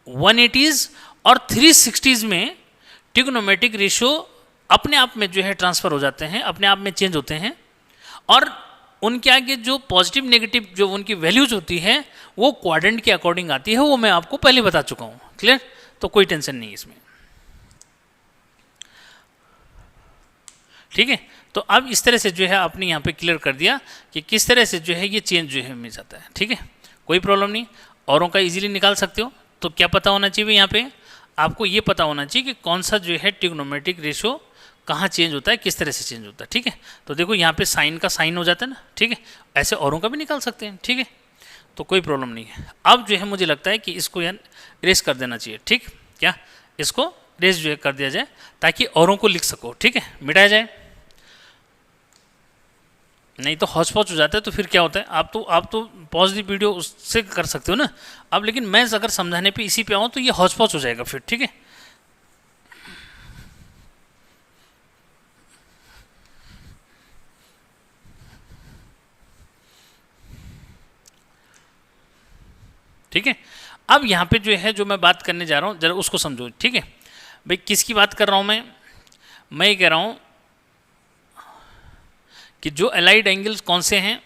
180s और 360s में ट्रिग्नोमेट्रिक रेशियो अपने आप में जो है ट्रांसफर हो जाते हैं, अपने आप में चेंज होते हैं, और उनके आगे जो पॉजिटिव नेगेटिव जो उनकी वैल्यूज होती है वो क्वाड्रेंट के अकॉर्डिंग आती है। वो मैं आपको पहले बता चुका हूँ। क्लियर? तो कोई टेंशन नहीं इसमें। ठीक है, तो अब इस तरह से जो है आपने यहाँ पे क्लियर कर दिया कि किस तरह से जो है ये चेंज जो है मिल जाता है। ठीक है, कोई प्रॉब्लम नहीं, औरों का इजीली निकाल सकते हो। तो क्या पता होना चाहिए यहाँ पे? आपको ये पता होना चाहिए कि कौन सा जो है ट्रिग्नोमेट्रिक रेशियो कहाँ चेंज होता है, किस तरह से चेंज होता है। ठीक है, तो देखो यहाँ पे साइन का साइन हो जाता है ना। ठीक है, ऐसे औरों का भी निकाल सकते हैं। ठीक है, तो कोई प्रॉब्लम नहीं है। अब जो है मुझे लगता है कि इसको यार इरेज कर देना चाहिए। ठीक, क्या इसको इरेज जो है कर दिया जाए ताकि औरों को लिख सको। ठीक है, मिटाया जाए, नहीं तो हौच पौच हो जाता है। तो फिर क्या होता है, आप तो पॉज दी वीडियो उससे कर सकते हो ना। अब लेकिन मैं अगर समझाने पे इसी पे आऊँ तो ये हौच पौच हो जाएगा फिर। ठीक है, ठीक है, अब यहाँ पे जो है जो मैं बात करने जा रहा हूँ जरा उसको समझो। ठीक है भाई, किसकी बात कर रहा हूँ मैं ये कह रहा हूँ कि जो एलाइड एंगल्स कौन से हैं,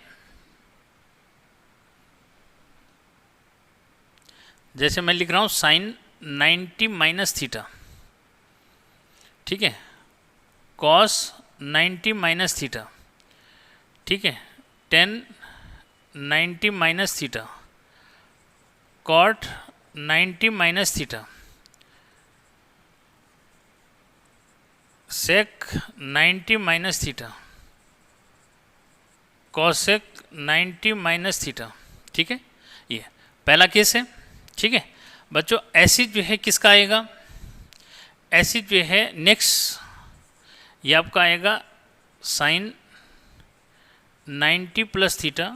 जैसे मैं लिख रहा हूँ साइन 90 माइनस थीटा। ठीक है, कॉस 90 माइनस थीटा। ठीक है, tan 90 minus theta, cot 90 minus theta, sec 90 minus theta, cosec 90 minus theta. ठीक है, ये पहला केस है। ठीक है बच्चों, ऐसी जो है किसका आएगा, ऐसी जो है नेक्स्ट ये आपका आएगा sine 90 plus theta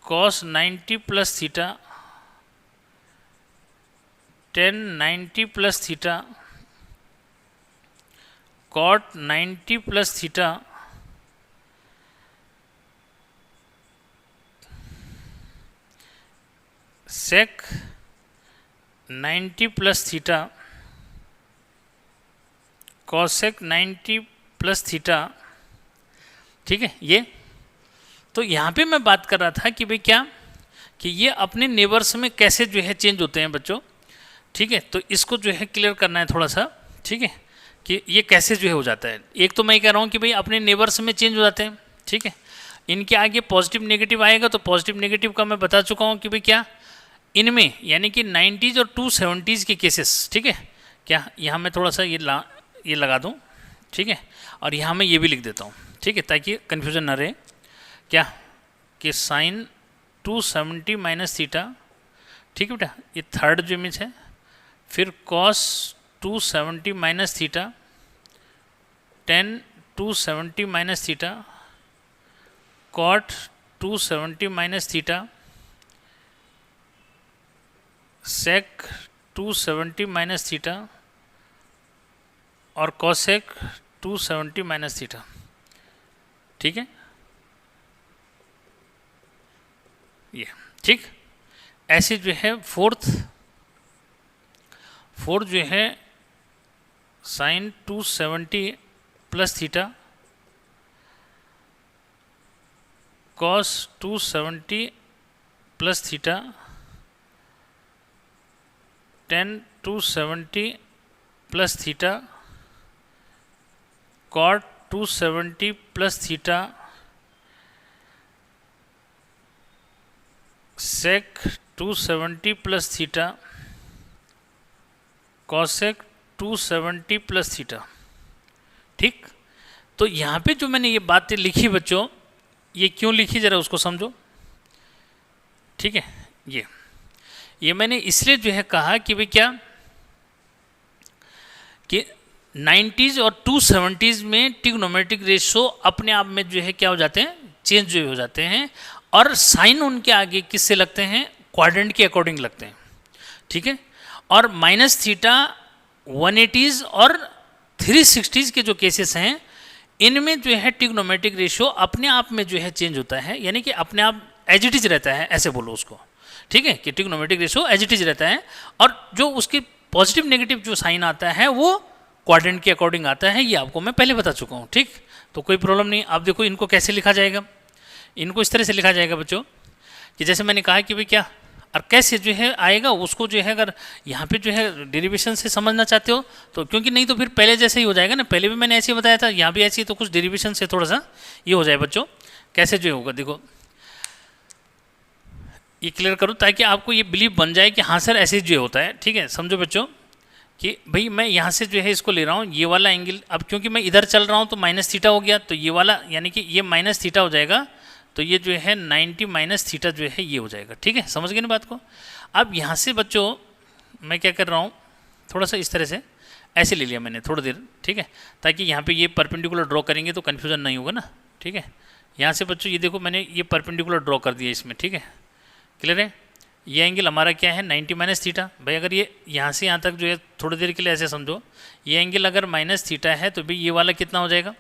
cos 90 plus theta tan 90 plus theta cot 90 plus theta sec 90 plus theta cosec 90 plus theta. ठीक है, ये तो यहाँ पे मैं बात कर रहा था कि भाई क्या कि ये अपने नेबर्स में कैसे जो है चेंज होते हैं बच्चों। ठीक है, तो इसको जो है क्लियर करना है थोड़ा सा। ठीक है, कि ये कैसे जो है हो जाता है। एक तो मैं कह रहा हूँ कि भाई अपने नेबर्स में चेंज हो जाते हैं। ठीक है, इनके आगे पॉजिटिव नेगेटिव आएगा तो पॉजिटिव नेगेटिव का मैं बता चुका हूँ कि भाई क्या इनमें यानी कि 90s और 270s के केसेस। ठीक है, क्या यहाँ मैं थोड़ा सा ये लगा दूँ। ठीक है, और यहाँ मैं ये भी लिख देता हूँ। ठीक है, ताकि कन्फ्यूजन ना रहे। क्या कि साइन 270 माइनस थीटा। ठीक है बेटा, ये थर्ड जो इमेज है। फिर cos 270 minus theta tan 270 minus theta cot 270 minus theta sec 270 minus theta और कॉसेक 270 माइनस थीटा। ठीक है, ये ठीक। ऐसे जो है फोर्थ जो है sine 270 plus theta cos 270 plus theta tan 270 plus theta cot 270 plus theta sec 270 plus theta cosec 270 plus theta. ठीक, तो यहाँ पे जो मैंने ये बातें लिखी बच्चों, ये क्यों लिखी जरा उसको समझो। ठीक है, ये मैंने इसलिए जो है कहा कि भाई क्या कि 90s और 270s में ट्रिग्नोमेट्रिक रेशो अपने आप में जो है क्या हो जाते हैं, चेंज जो हो जाते हैं। और साइन उनके आगे किससे लगते हैं, क्वाड्रेंट के अकॉर्डिंग लगते हैं। ठीक है, और माइनस थीटा 180s और 360s के जो केसेस हैं इनमें जो है ट्रिग्नोमेट्रिक रेशियो अपने आप में जो है चेंज होता है, यानी कि अपने आप एज इट इज रहता है, ऐसे बोलो उसको। ठीक है, कि trigonometric ratio as it is रहता है और जो उसकी पॉजिटिव नेगेटिव जो साइन आता है वो क्वाड्रेंट के अकॉर्डिंग आता है। ये आपको मैं पहले बता चुका हूँ। ठीक, तो कोई प्रॉब्लम नहीं। आप देखो इनको कैसे लिखा जाएगा, इनको इस तरह से लिखा जाएगा बच्चों कि जैसे मैंने कहा कि भाई क्या और कैसे जो है आएगा उसको जो है अगर यहाँ पे जो है डेरिवेशन से समझना चाहते हो तो, क्योंकि नहीं तो फिर पहले जैसे ही हो जाएगा ना। पहले भी मैंने ऐसे ही बताया था, यहाँ भी ऐसे ही, तो कुछ डेरिवेशन से थोड़ा सा ये हो जाए बच्चों। कैसे जो होगा देखो, ये क्लियर करो ताकि आपको ये बिलीव बन जाए कि हाँ सर ऐसे जो होता है। ठीक है, समझो बच्चों कि भाई मैं यहाँ से जो है इसको ले रहा हूँ, ये वाला एंगल, अब क्योंकि मैं इधर चल रहा हूँ तो माइनस थीटा हो गया, तो ये वाला यानी कि ये माइनस थीटा हो जाएगा, तो ये जो है 90 माइनस थीटा जो है ये हो जाएगा। ठीक है, समझ गए ना बात को। अब यहाँ से बच्चों मैं क्या कर रहा हूँ, थोड़ा सा इस तरह से ऐसे ले लिया मैंने थोड़ी देर। ठीक है, ताकि यहाँ पे ये परपेंडिकुलर ड्रॉ करेंगे तो कन्फ्यूजन नहीं होगा ना। ठीक है, यहाँ से बच्चों ये देखो मैंने ये परपेंडिकुलर ड्रॉ कर दिया इसमें। ठीक है, क्लियर है। ये एंगल हमारा क्या है, 90 माइनस थीटा। भाई अगर ये यहाँ से यहाँ तक जो है थोड़ी देर के लिए ऐसे समझो, ये एंगल अगर माइनस थीटा है तो भाई ये वाला कितना हो जाएगा।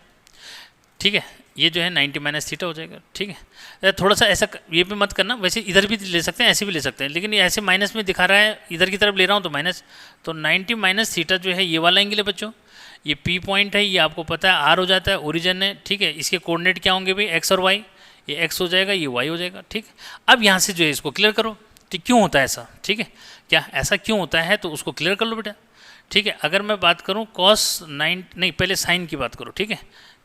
ठीक है, ये जो है 90 माइनस थीटा हो जाएगा। ठीक है, थोड़ा सा ऐसा ये भी मत करना, वैसे इधर भी ले सकते हैं ऐसे भी ले सकते हैं, लेकिन ये ऐसे माइनस में दिखा रहा है, इधर की तरफ ले रहा हूँ तो माइनस, तो 90 माइनस थीटा जो है ये वाला एंगल है बच्चों। ये पी पॉइंट है, ये आपको पता है आर हो जाता है, ओरिजिन है। ठीक है, इसके कोऑर्डिनेट क्या होंगे भाई, एक्स और वाई। ये एक्स हो जाएगा, ये वाई हो जाएगा। ठीक, अब यहाँ से जो है इसको क्लियर करो, ठीक क्यों होता है ऐसा। ठीक है, क्या ऐसा क्यों होता है तो उसको क्लियर कर लो बेटा। ठीक है, अगर मैं बात करूँ कॉस 9 नहीं पहले साइन की बात करो। ठीक है,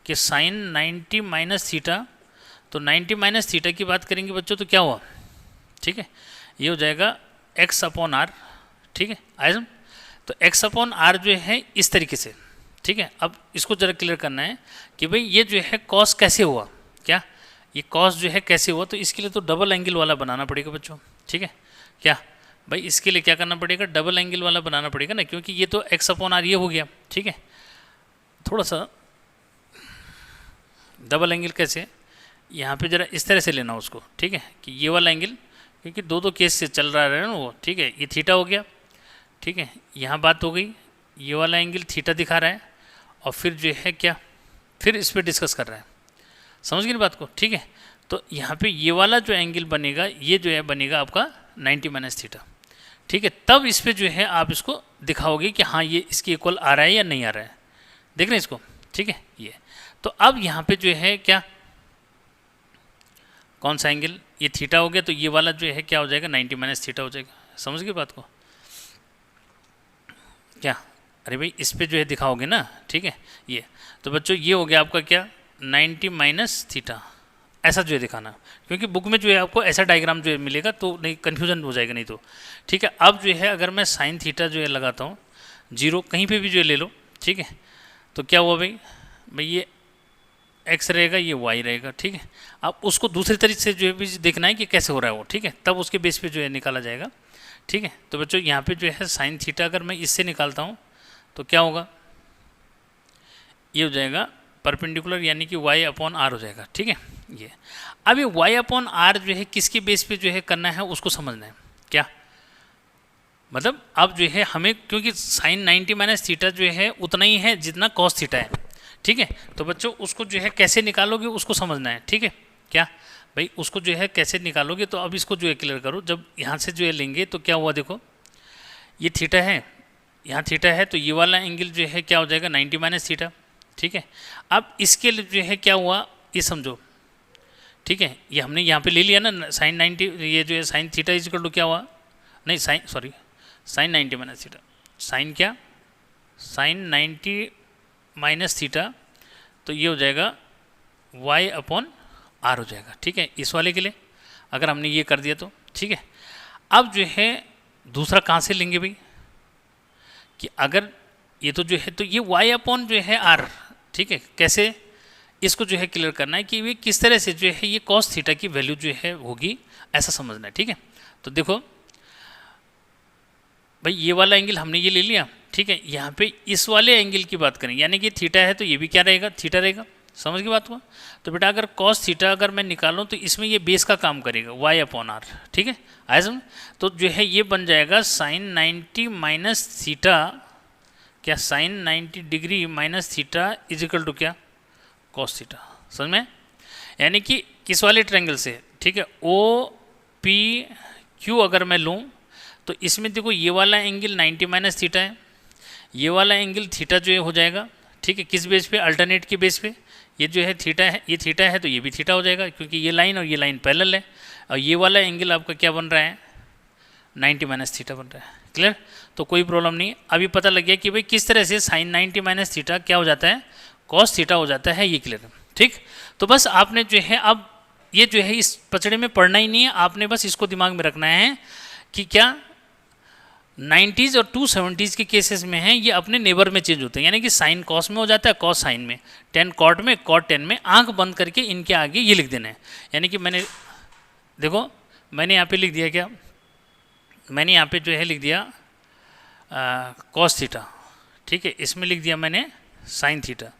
कि साइन 90 माइनस थीटा, तो 90 माइनस थीटा की बात करेंगे बच्चों तो क्या हुआ। ठीक है, ये हो जाएगा एक्स अपॉन आर। ठीक है, आया, तो एक्स अपॉन आर जो है इस तरीके से। ठीक है, अब इसको जरा क्लियर करना है कि भाई ये जो है कॉस कैसे हुआ, क्या ये कॉस जो है कैसे हुआ, तो इसके लिए तो डबल एंगल वाला बनाना पड़ेगा बच्चों। ठीक है, क्या भाई इसके लिए क्या करना पड़ेगा, डबल एंगल वाला बनाना पड़ेगा ना, क्योंकि ये तो एक्स अपॉन आर ये हो गया। ठीक है, थोड़ा सा डबल एंगल कैसे, यहाँ पे जरा इस तरह से लेना उसको, ठीक है, कि ये वाला एंगल, क्योंकि दो दो केस से चल रहा है ना वो, ठीक है, ये थीटा हो गया, ठीक है, यहाँ बात हो गई, ये वाला एंगल थीटा दिखा रहा है, और फिर जो है क्या, फिर इस पर डिस्कस कर रहा है, समझ गए ना बात को, ठीक है। तो यहाँ पे ये वाला जो एंगल बनेगा, ये जो है बनेगा आपका 90 माइनस थीटा, ठीक है। तब इस पर जो है आप इसको दिखाओगे कि हाँ ये इसके इक्वल आ रहा है या नहीं आ रहा है, देख रहे हैं इसको, ठीक है। ये तो अब यहाँ पे जो है क्या, कौन सा एंगल, ये थीटा हो गया, तो ये वाला जो है क्या हो जाएगा, 90 माइनस थीटा हो जाएगा, समझ गए बात को क्या, अरे भाई इस पे जो है दिखाओगे ना, ठीक है। ये तो बच्चों ये हो गया आपका क्या, 90 माइनस थीटा, ऐसा जो है दिखाना, क्योंकि बुक में जो है आपको ऐसा डायग्राम जो है मिलेगा तो नहीं कन्फ्यूजन हो जाएगा नहीं तो, ठीक है। अब जो है अगर मैं साइन थीटा जो है लगाता हूँ, जीरो कहीं पे भी जो है ले लो, ठीक है, तो क्या हुआ भाई, ये एक्स रहेगा, ये वाई रहेगा, ठीक है। अब उसको दूसरी तरीके से जो है भी देखना है कि कैसे हो रहा है वो, ठीक है, तब उसके बेस पे जो है निकाला जाएगा, ठीक है। तो बच्चों यहाँ पे जो है साइन थीटा अगर मैं इससे निकालता हूँ तो क्या होगा, ये हो जाएगा परपेंडिकुलर, यानी कि y अपॉन आर हो जाएगा, ठीक है। ये अब ये y अपॉन आर जो है किसके बेस पे जो है करना है उसको समझना है क्या, मतलब अब जो है हमें, क्योंकि साइन 90 माइनस थीटा जो है उतना ही है जितना कॉस थीटा है, ठीक है। तो बच्चों उसको जो है कैसे निकालोगे उसको समझना है, ठीक है क्या भाई, उसको जो है कैसे निकालोगे, तो अब इसको जो है क्लियर करो। जब यहाँ से जो है लेंगे तो क्या हुआ, देखो ये थीटा है, यहाँ थीटा है, तो ये वाला एंगल जो है क्या हो जाएगा, 90 माइनस थीटा, ठीक है। अब इसके लिए जो है क्या हुआ ये समझो, ठीक है, ये हमने यहाँ पे ले लिया ना साइन 90, ये जो है sine theta is equal to क्या हुआ, नहीं sine sorry sine 90 minus theta, sine क्या, साइन 90 माइनस थीटा, तो ये हो जाएगा y अपॉन आर हो जाएगा, ठीक है, इस वाले के लिए अगर हमने ये कर दिया तो, ठीक है। अब जो है दूसरा कहाँ से लेंगे भाई, कि अगर ये तो जो है तो ये y अपॉन जो है आर, ठीक है, कैसे इसको जो है क्लियर करना है कि ये किस तरह से जो है ये कॉस थीटा की वैल्यू जो है होगी, ऐसा समझना है, ठीक है। तो देखो भाई ये वाला एंगल हमने ये ले लिया, ठीक है, यहाँ पे इस वाले एंगल की बात करें, यानी कि थीटा है तो ये भी क्या रहेगा, थीटा रहेगा, समझ की बात हुआ। तो बेटा अगर कॉस थीटा अगर मैं निकालूँ तो इसमें ये बेस का काम करेगा y अपॉन आर, ठीक है, आया समझ। तो जो है ये बन जाएगा साइन 90 माइनस थीटा, क्या sine 90 degree minus theta is equal to क्या, कॉस थीटा, समझ में, यानी कि किस वाले ट्रायंगल से, ठीक है, ओ पी क्यू अगर मैं लूँ तो इसमें देखो ये वाला एंगल 90 माइनस थीटा है, ये वाला एंगल थीटा जो है हो जाएगा, ठीक है, किस बेस पे, अल्टरनेट के बेस पे, ये जो है थीटा है, ये थीटा है तो ये भी थीटा हो जाएगा, क्योंकि ये लाइन और ये लाइन पैरेलल है, और ये वाला एंगल आपका क्या बन रहा है, 90 माइनस थीटा बन रहा है, क्लियर। तो कोई प्रॉब्लम नहीं, अभी पता लग गया कि भाई किस तरह से साइन 90 माइनस थीटा क्या हो जाता है, कॉस थीटा हो जाता है, ये क्लियर, ठीक। तो बस आपने जो है अब ये जो है इस पचड़े में पढ़ना ही नहीं है, आपने बस इसको दिमाग में रखना है कि क्या 90s और 270s के केसेस में हैं, ये अपने नेबर में चेंज होते हैं, यानी कि साइन कॉस में हो जाता है, कॉस साइन में, टेन कॉट में, कॉट टेन में, आंख बंद करके इनके आगे ये लिख देना है। यानी कि मैंने देखो मैंने यहाँ पे लिख दिया क्या, मैंने यहाँ पे जो है लिख दिया कॉस थीटा, ठीक है, इसमें लिख दिया मैंने साइन थीटा,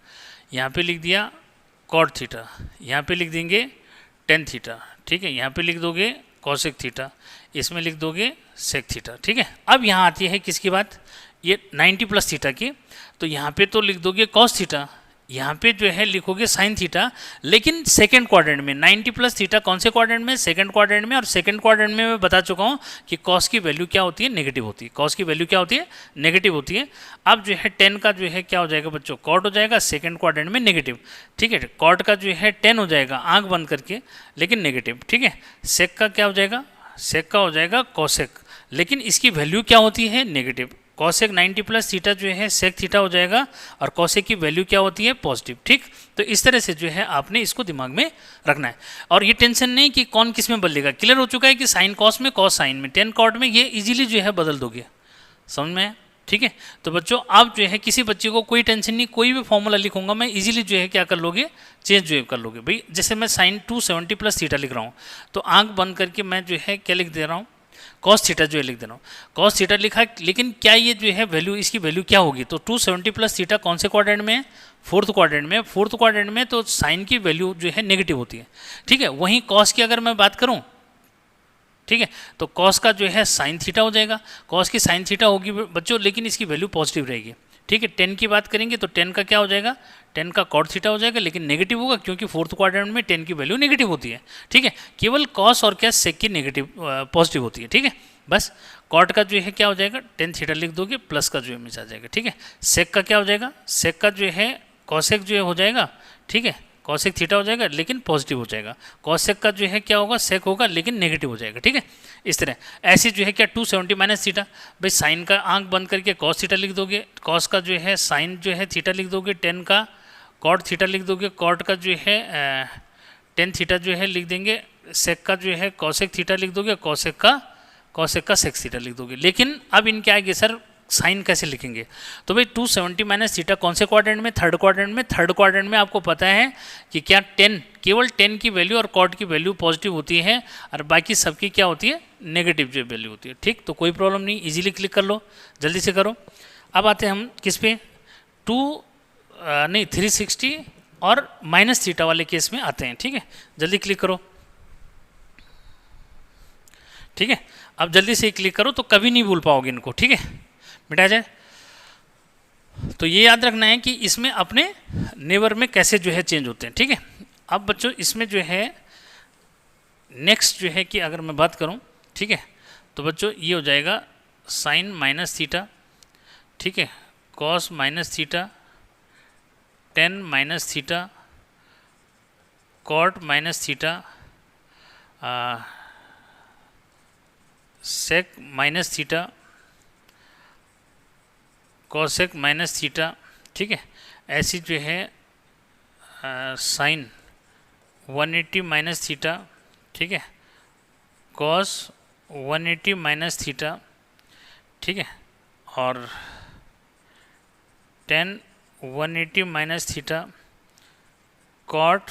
यहाँ पे लिख दिया कॉट थीटा, यहाँ पे लिख देंगे टेन थीटा, ठीक है, यहाँ पे लिख दोगे कॉसेक थीटा, इसमें लिख दोगे सेक थीटा, ठीक है। अब यहाँ आती है किसकी बात, ये 90 प्लस थीटा की, तो यहाँ पे तो लिख दोगे कॉस थीटा, यहाँ पे जो है लिखोगे साइन थीटा, लेकिन सेकंड क्वाड्रेंट में 90 प्लस थीटा कौन से क्वाड्रेंट में, सेकंड क्वाड्रेंट में, और सेकंड क्वाड्रेंट में मैं बता चुका हूँ कि कॉस की वैल्यू क्या होती है, नेगेटिव होती है, कॉस की वैल्यू क्या होती है, नेगेटिव होती है। अब जो है 10 का जो है क्या हो जाएगा बच्चों, कॉट हो जाएगा, सेकंड क्वाड्रेंट में नेगेटिव, ठीक है, कॉट का जो है 10 हो जाएगा आंख बंद करके, लेकिन नेगेटिव, ठीक है। सेक का क्या हो जाएगा, सेक का हो जाएगा कॉसेक, लेकिन इसकी वैल्यू क्या होती है, नेगेटिव। कॉसेक 90 प्लस थीटा जो है सेक थीटा हो जाएगा, और कॉसेक की वैल्यू क्या होती है, पॉजिटिव, ठीक। तो इस तरह से जो है आपने इसको दिमाग में रखना है, और ये टेंशन नहीं कि कौन किस में बदलेगा, क्लियर हो चुका है कि साइन कॉस में, कॉस साइन में, टेन कॉट में, ये इजीली जो है बदल दोगे, समझ में आया, ठीक है। तो बच्चों आप जो है किसी बच्चे को कोई टेंशन नहीं, कोई भी फॉर्मूला लिखूंगा मैं इजीली जो है क्या कर लोगे, चेंज जो है कर लोगे। भाई जैसे मैं साइन 270 प्लस थीटा लिख रहा हूँ, तो आंख बंद करके मैं जो है क्या लिख दे रहा हूँ, कॉस थीटा जो है लिख दे रहा हूँ, कॉस थीटा लिखा है, लेकिन क्या ये जो है वैल्यू, इसकी वैल्यू क्या होगी? तो 270 प्लस थीटा कौन से क्वाड्रेंट में है? फोर्थ क्वाड्रेंट में। फोर्थ क्वाड्रेंट में तो साइन की वैल्यू जो है नेगेटिव होती है, ठीक है। वहीं कॉस की अगर मैं बात करूँ, ठीक है, तो कॉस का जो है साइन थीटा हो जाएगा, कॉस की साइन थीटा होगी बच्चों, लेकिन इसकी वैल्यू पॉजिटिव रहेगी, ठीक है। 10 की बात करेंगे तो 10 का क्या हो जाएगा? 10 का कॉट थीटा हो जाएगा, लेकिन नेगेटिव होगा क्योंकि फोर्थ क्वाड्रेंट में 10 की वैल्यू नेगेटिव होती है, ठीक है। केवल कॉस और क्या सेक की नेगेटिव पॉजिटिव होती है, ठीक है। बस कॉट का जो है क्या हो जाएगा? 10 थीटा लिख दोगे, प्लस का जो है मिस आ जाएगा, ठीक है। सेक का क्या हो जाएगा? सेक का जो है कॉसेक जो है हो जाएगा, ठीक है, कॉसेक थीटा हो जाएगा लेकिन पॉजिटिव हो जाएगा। कॉसेक का जो है क्या होगा? सेक होगा लेकिन नेगेटिव हो जाएगा, ठीक है। इस तरह ऐसी जो है क्या 270 माइनस थीटा, भाई साइन का आंख बंद करके कॉस थीटा लिख दोगे, कॉस का जो है साइन जो है थीटा लिख दोगे, 10 का कॉट थीटा लिख दोगे, कॉट का जो है 10 थीटा जो है लिख देंगे, सेक का जो है कॉसेक थीटा लिख दोगे, कॉसेक का सेक थीटा लिख दोगे। लेकिन अब इनके आगे सर साइन कैसे लिखेंगे? तो भाई 270 माइनस थीटा कौन से क्वाड्रेंट में? थर्ड क्वाड्रेंट में। थर्ड क्वाड्रेंट में आपको पता है कि क्या 10, केवल 10 की वैल्यू और कॉट की वैल्यू पॉजिटिव होती है और बाकी सबकी क्या होती है? नेगेटिव जो वैल्यू होती है, ठीक। तो कोई प्रॉब्लम नहीं, इजीली क्लिक कर लो, जल्दी से करो। अब आते हैं हम किस पे? 360 और माइनस थीटा वाले केस में आते हैं, ठीक है। जल्दी क्लिक करो, ठीक है। अब जल्दी से क्लिक करो तो कभी नहीं भूल पाओगे इनको, ठीक है, मिटा जाए। तो ये याद रखना है कि इसमें अपने नेबर में कैसे जो है चेंज होते हैं, ठीक है। अब बच्चों इसमें जो है नेक्स्ट जो है कि अगर मैं बात करूं, ठीक है, तो बच्चों ये हो जाएगा साइन माइनस थीटा, ठीक है, cos minus theta, 10 minus theta, cot minus theta, sec minus theta, cosec minus theta, ठीक है। ऐसी जो है साइन 180 माइनस थीटा, ठीक है, कॉस 180 माइनस थीटा, ठीक है, और 10 180 minus theta, cot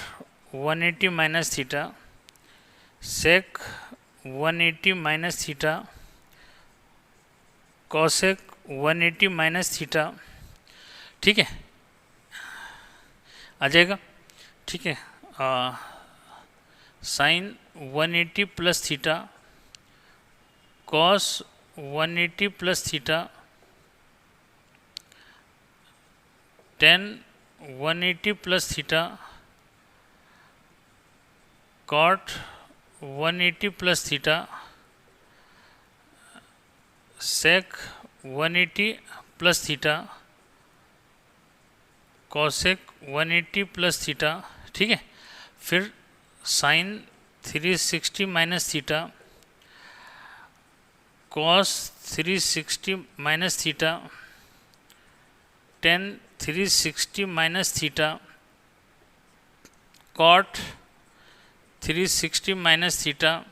180 minus theta, sec 180 minus theta, cosec 180 minus theta, ठीक है, आ जाएगा, ठीक है। Sine 180 plus theta, cos 180 plus theta, 10 180 plus theta, cot 180 plus theta, sec 180 plus theta, cosec 180 plus theta, ठीक है। फिर sine 360 minus theta, cos 360 minus theta, 10 360 minus theta, cot 360 minus theta,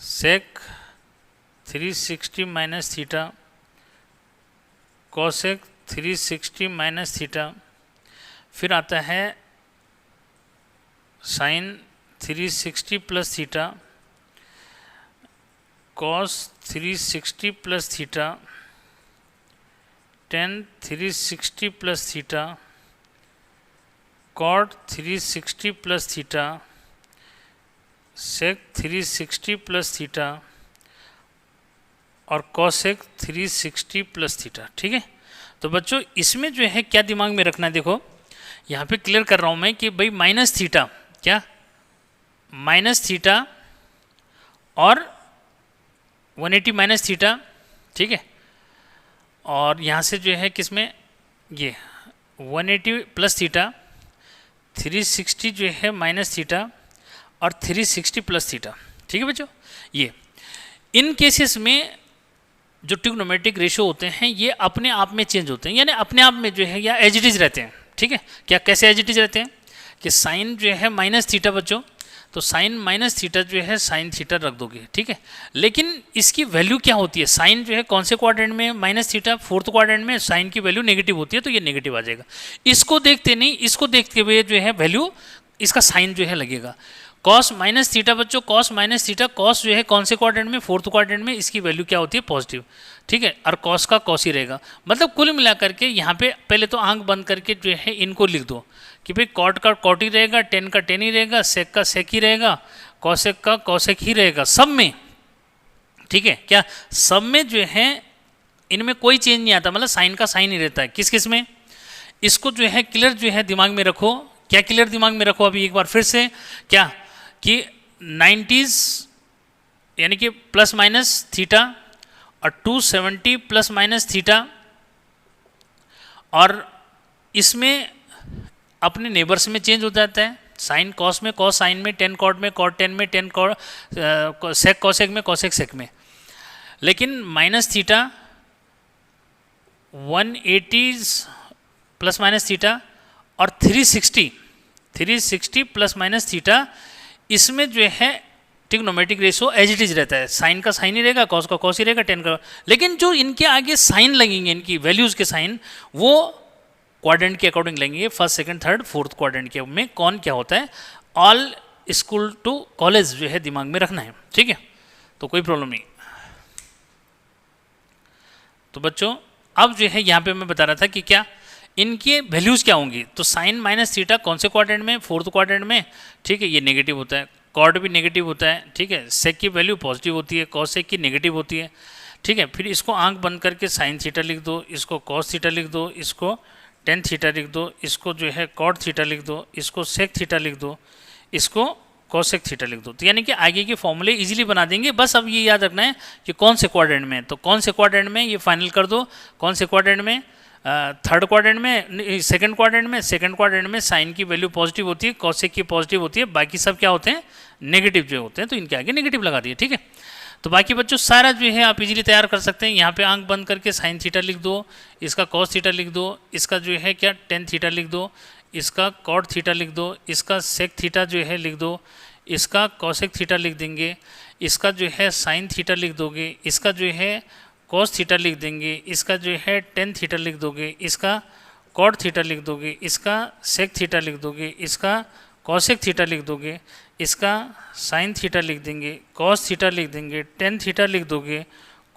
sec 360 minus theta, cosec 360 minus theta. फिर आता है sine 360 plus theta, cos 360 plus theta, 10 360 plus theta, cot 360 plus theta, sec 360 plus theta और cosec 360 plus theta, ठीक है। तो बच्चों इसमें जो है क्या दिमाग में रखना है, देखो यहाँ पे क्लियर कर रहा हूँ मैं कि भाई माइनस थीटा, क्या माइनस थीटा और 180 माइनस थीटा, ठीक है, और यहाँ से जो है किसमें ये 180 प्लस थीटा, 360 जो है माइनस थीटा और 360 प्लस थीटा, ठीक है बच्चों। ये इन केसेस में जो ट्रिग्नोमेट्रिक रेशियो होते हैं ये अपने आप में चेंज होते हैं, यानी अपने आप में जो है या एज इट इज रहते हैं, ठीक है। क्या कैसे एज इट इज रहते हैं कि साइन जो है माइनस थीटा बच्चों, तो साइन माइनस थीटा जो है साइन थीटा रख दोगे, ठीक है। लेकिन इसकी वैल्यू क्या होती है? साइन जो है कौन से क्वाड्रेंट में? माइनस थीटा, फोर्थ क्वाड्रेंट में साइन की वैल्यू नेगेटिव होती है, तो ये नेगेटिव आ जाएगा। इसको देखते नहीं, इसको देखते हुए जो है वैल्यू इसका साइन जो है लगेगा। कॉस माइनस थीटा बच्चों, कॉस माइनस थीटा, कॉस जो है कौन से क्वाड्रेंट में, फोर्थ क्वाड्रेंट में, इसकी वैल्यू क्या होती है, पॉजिटिव, ठीक है, और कॉस का कॉस ही रहेगा। मतलब कुल मिलाकर के यहाँ पे पहले तो आंख बंद करके जो है इनको लिख दो कि भाई कॉट का कॉट ही रहेगा, टेन का टेन ही रहेगा, सेक का सेक ही रहेगा, कॉसेक का कॉसेक ही रहेगा सब में, ठीक है। क्या सब में जो है इनमें कोई चेंज नहीं आता, मतलब साइन का साइन ही रहता है। किस किस में, इसको जो है क्लियर जो है दिमाग में रखो। क्या क्लियर दिमाग में रखो अभी एक बार फिर से, क्या कि 90s यानी कि प्लस माइनस थीटा और 270 प्लस माइनस थीटा, और इसमें अपने नेबर्स में चेंज हो जाता है। साइन कॉस में, कॉस साइन में, टेन कॉट में, कॉट टेन में, टेन कॉट सेक कॉसेक में, कॉसेक सेक में। लेकिन minus theta 180 plus minus theta और 360 प्लस माइनस थीटा, इसमें जो है trigonometric ratio as it is रहता है। साइन का साइन ही रहेगा, कॉस का कॉस ही रहेगा, टेन का। लेकिन जो इनके आगे साइन लगेंगे, इनकी वैल्यूज के साइन, वो क्वाड्रेंट के अकॉर्डिंग लगेंगे। First second third fourth quadrant के में कौन क्या होता है, ऑल स्कूल टू कॉलेज जो है दिमाग में रखना है, ठीक है। तो कोई प्रॉब्लम नहीं। तो बच्चों अब जो है यहाँ पे मैं बता रहा था कि क्या इनके वैल्यूज क्या होंगी। तो साइन माइनस थीटा कौन से क्वाड्रेंट में, फोर्थ क्वाड्रेंट में, ठीक है, ये नेगेटिव होता है। कॉट भी नेगेटिव होता है, ठीक है। सेक की वैल्यू पॉजिटिव होती है, कॉसेक की नेगेटिव होती है, ठीक है। फिर इसको आंख बंद करके साइन थीटा लिख दो, इसको कॉस थीटा लिख दो, इसको टेन थीटा लिख दो, इसको जो है कॉट थीटा लिख दो, इसको सेक थीटा लिख दो, इसको कॉसेक थीटा लिख दो। तो यानी कि आगे के फॉर्मूले इजीली बना देंगे। बस अब ये याद रखना है कि कौन से क्वाड्रेंट में, तो कौन से क्वाड्रेंट में ये फाइनल कर दो। कौन से क्वाड्रेंट में, थर्ड क्वाड्रेंट में, सेकंड क्वाड्रेंट में। सेकंड क्वाड्रेंट में साइन की वैल्यू पॉजिटिव होती है, कॉसेक की पॉजिटिव होती है, बाकी सब क्या होते हैं, नेगेटिव जो होते हैं। तो इनके आगे नेगेटिव लगा दिए, ठीक है। तो बाकी बच्चों सारा जो है आप इजीली तैयार कर सकते हैं। यहाँ पे आंख बंद करके साइन थीटा लिख दो, इसका कॉस थीटा लिख दो, इसका जो है क्या टेन थीटा लिख दो, इसका कॉट थीटा लिख दो, इसका सेक थीटा जो है लिख दो, इसका कॉसेक थीटा लिख देंगे, इसका जो है साइन थीटा लिख दोगे, इसका जो है कॉस थीटा लिख देंगे, इसका जो है टेन थीटा लिख दोगे, इसका कॉट थीटा लिख दोगे, इसका सेक थीटा लिख दोगे, इसका कॉसेक थीटा लिख दोगे, इसका साइन थीटा लिख देंगे, कॉस थीटा लिख देंगे, टेन थीटा लिख दोगे,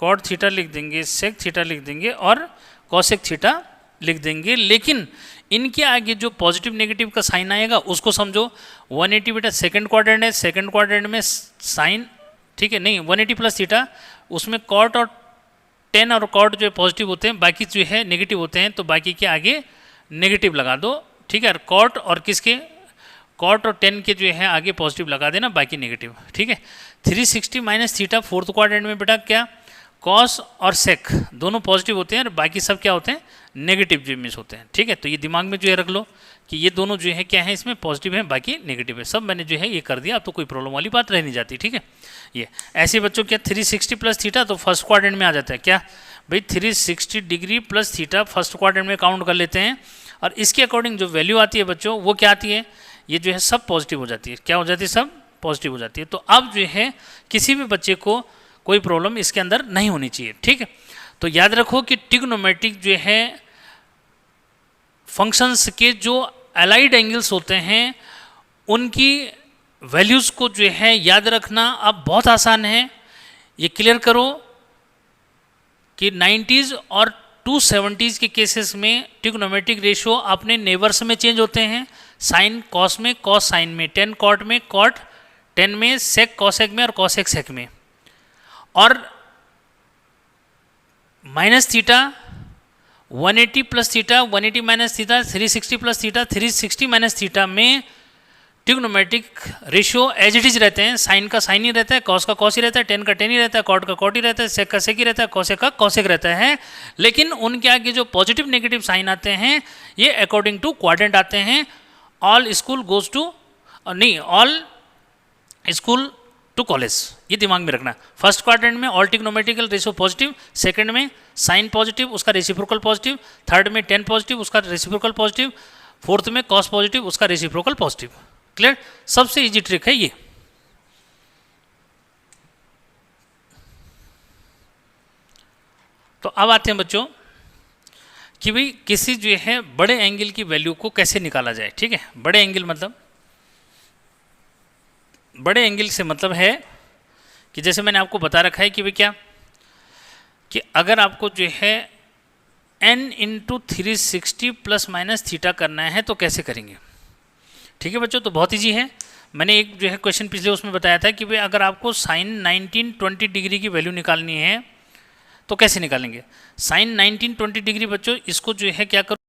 कॉट थीटा लिख देंगे, सेक थीटा लिख देंगे और कॉसेक थीटा लिख देंगे। लेकिन इनके आगे जो पॉजिटिव नेगेटिव का साइन आएगा उसको समझो। 180 बेटा सेकंड क्वाड्रेंट है, सेकंड क्वाड्रेंट में साइन, ठीक है, नहीं 180 प्लस थीटा, उसमें कॉट और टेन और कॉट जो है पॉजिटिव होते हैं, बाकी जो है नेगेटिव होते हैं। तो बाकी के आगे नेगेटिव लगा दो, ठीक है। कॉट और किसके, कॉट और टेन के जो है आगे पॉजिटिव लगा देना, बाकी नेगेटिव, ठीक है। 360 माइनस थीटा फोर्थ क्वाड्रेंट में बेटा क्या, कॉस और सेक दोनों पॉजिटिव होते हैं और बाकी सब क्या होते हैं, नेगेटिव जो मिस होते हैं, ठीक है। तो ये दिमाग में जो है रख लो कि ये दोनों जो है क्या है, इसमें पॉजिटिव है, बाकी नेगेटिव है। सब मैंने जो है ये कर दिया, अब तो कोई प्रॉब्लम वाली बात रह नहीं जाती, ठीक है। ये ऐसे बच्चों क्या 360 प्लस थीटा तो फर्स्ट क्वाड्रेंट में आ जाता है। क्या भाई 360 degree plus theta first quadrant में काउंट कर लेते हैं, और इसके अकॉर्डिंग जो वैल्यू आती है बच्चों वो क्या आती है, ये जो है सब पॉजिटिव हो जाती है। क्या हो जाती है, सब पॉजिटिव हो जाती है। तो अब जो है किसी भी बच्चे को कोई प्रॉब्लम इसके अंदर नहीं होनी चाहिए, ठीक है। तो याद रखो कि ट्रिग्नोमेट्रिक जो है फंक्शंस के जो अलाइड एंगल्स होते हैं उनकी वैल्यूज़ को जो है याद रखना अब बहुत आसान है। ये क्लियर करो कि 90s और 270s के केसेस में ट्रिग्नोमेट्रिक रेशियो अपने नेबर्स में चेंज होते हैं। साइन कॉस में, कॉस साइन में, टेन कॉट में, कॉट टेन में, सेक कॉसेक में और कॉसेक सेक में। और minus theta 180 plus theta, 180 minus theta, 360 plus theta, 360 minus theta में trigonometric ratio as it is रहते हैं। साइन का साइन ही रहता है, कॉस का कॉस ही रहता है, टेन का टेन ही रहता है, कॉट का कॉट ही रहता है, सेक का सेक ही रहता है, कॉसेक का कॉसेक रहता है। लेकिन उनके आगे जो पॉजिटिव नेगेटिव साइन आते हैं ये अकॉर्डिंग टू क्वाड्रेंट आते हैं। ऑल स्कूल गोज टू, नहीं, ऑल स्कूल टू कॉलेज, ये दिमाग में रखना। फर्स्ट क्वाड्रेंट में all trigonometrical ratio positive, second में साइन पॉजिटिव उसका रेसिप्रोकल पॉजिटिव, थर्ड में टेन पॉजिटिव उसका रेसिप्रोकल पॉजिटिव, फोर्थ में कॉस पॉजिटिव उसका रेसिप्रोकल पॉजिटिव। क्लियर, सबसे इजी ट्रिक है ये। तो अब आते हैं बच्चों कि भाई किसी जो है बड़े एंगल की वैल्यू को कैसे निकाला जाए, ठीक है। बड़े एंगल मतलब बड़े एंगल से मतलब है कि जैसे मैंने आपको बता रखा है कि भाई क्या, कि अगर आपको जो है n into 360 plus minus theta करना है तो कैसे करेंगे। ठीक है बच्चों, तो बहुत ईजी है। मैंने एक जो है क्वेश्चन पिछले उसमें बताया था कि भाई अगर आपको साइन 1920 डिग्री की वैल्यू निकालनी है तो कैसे निकालेंगे। साइन 1920 डिग्री बच्चों, इसको जो है क्या करो,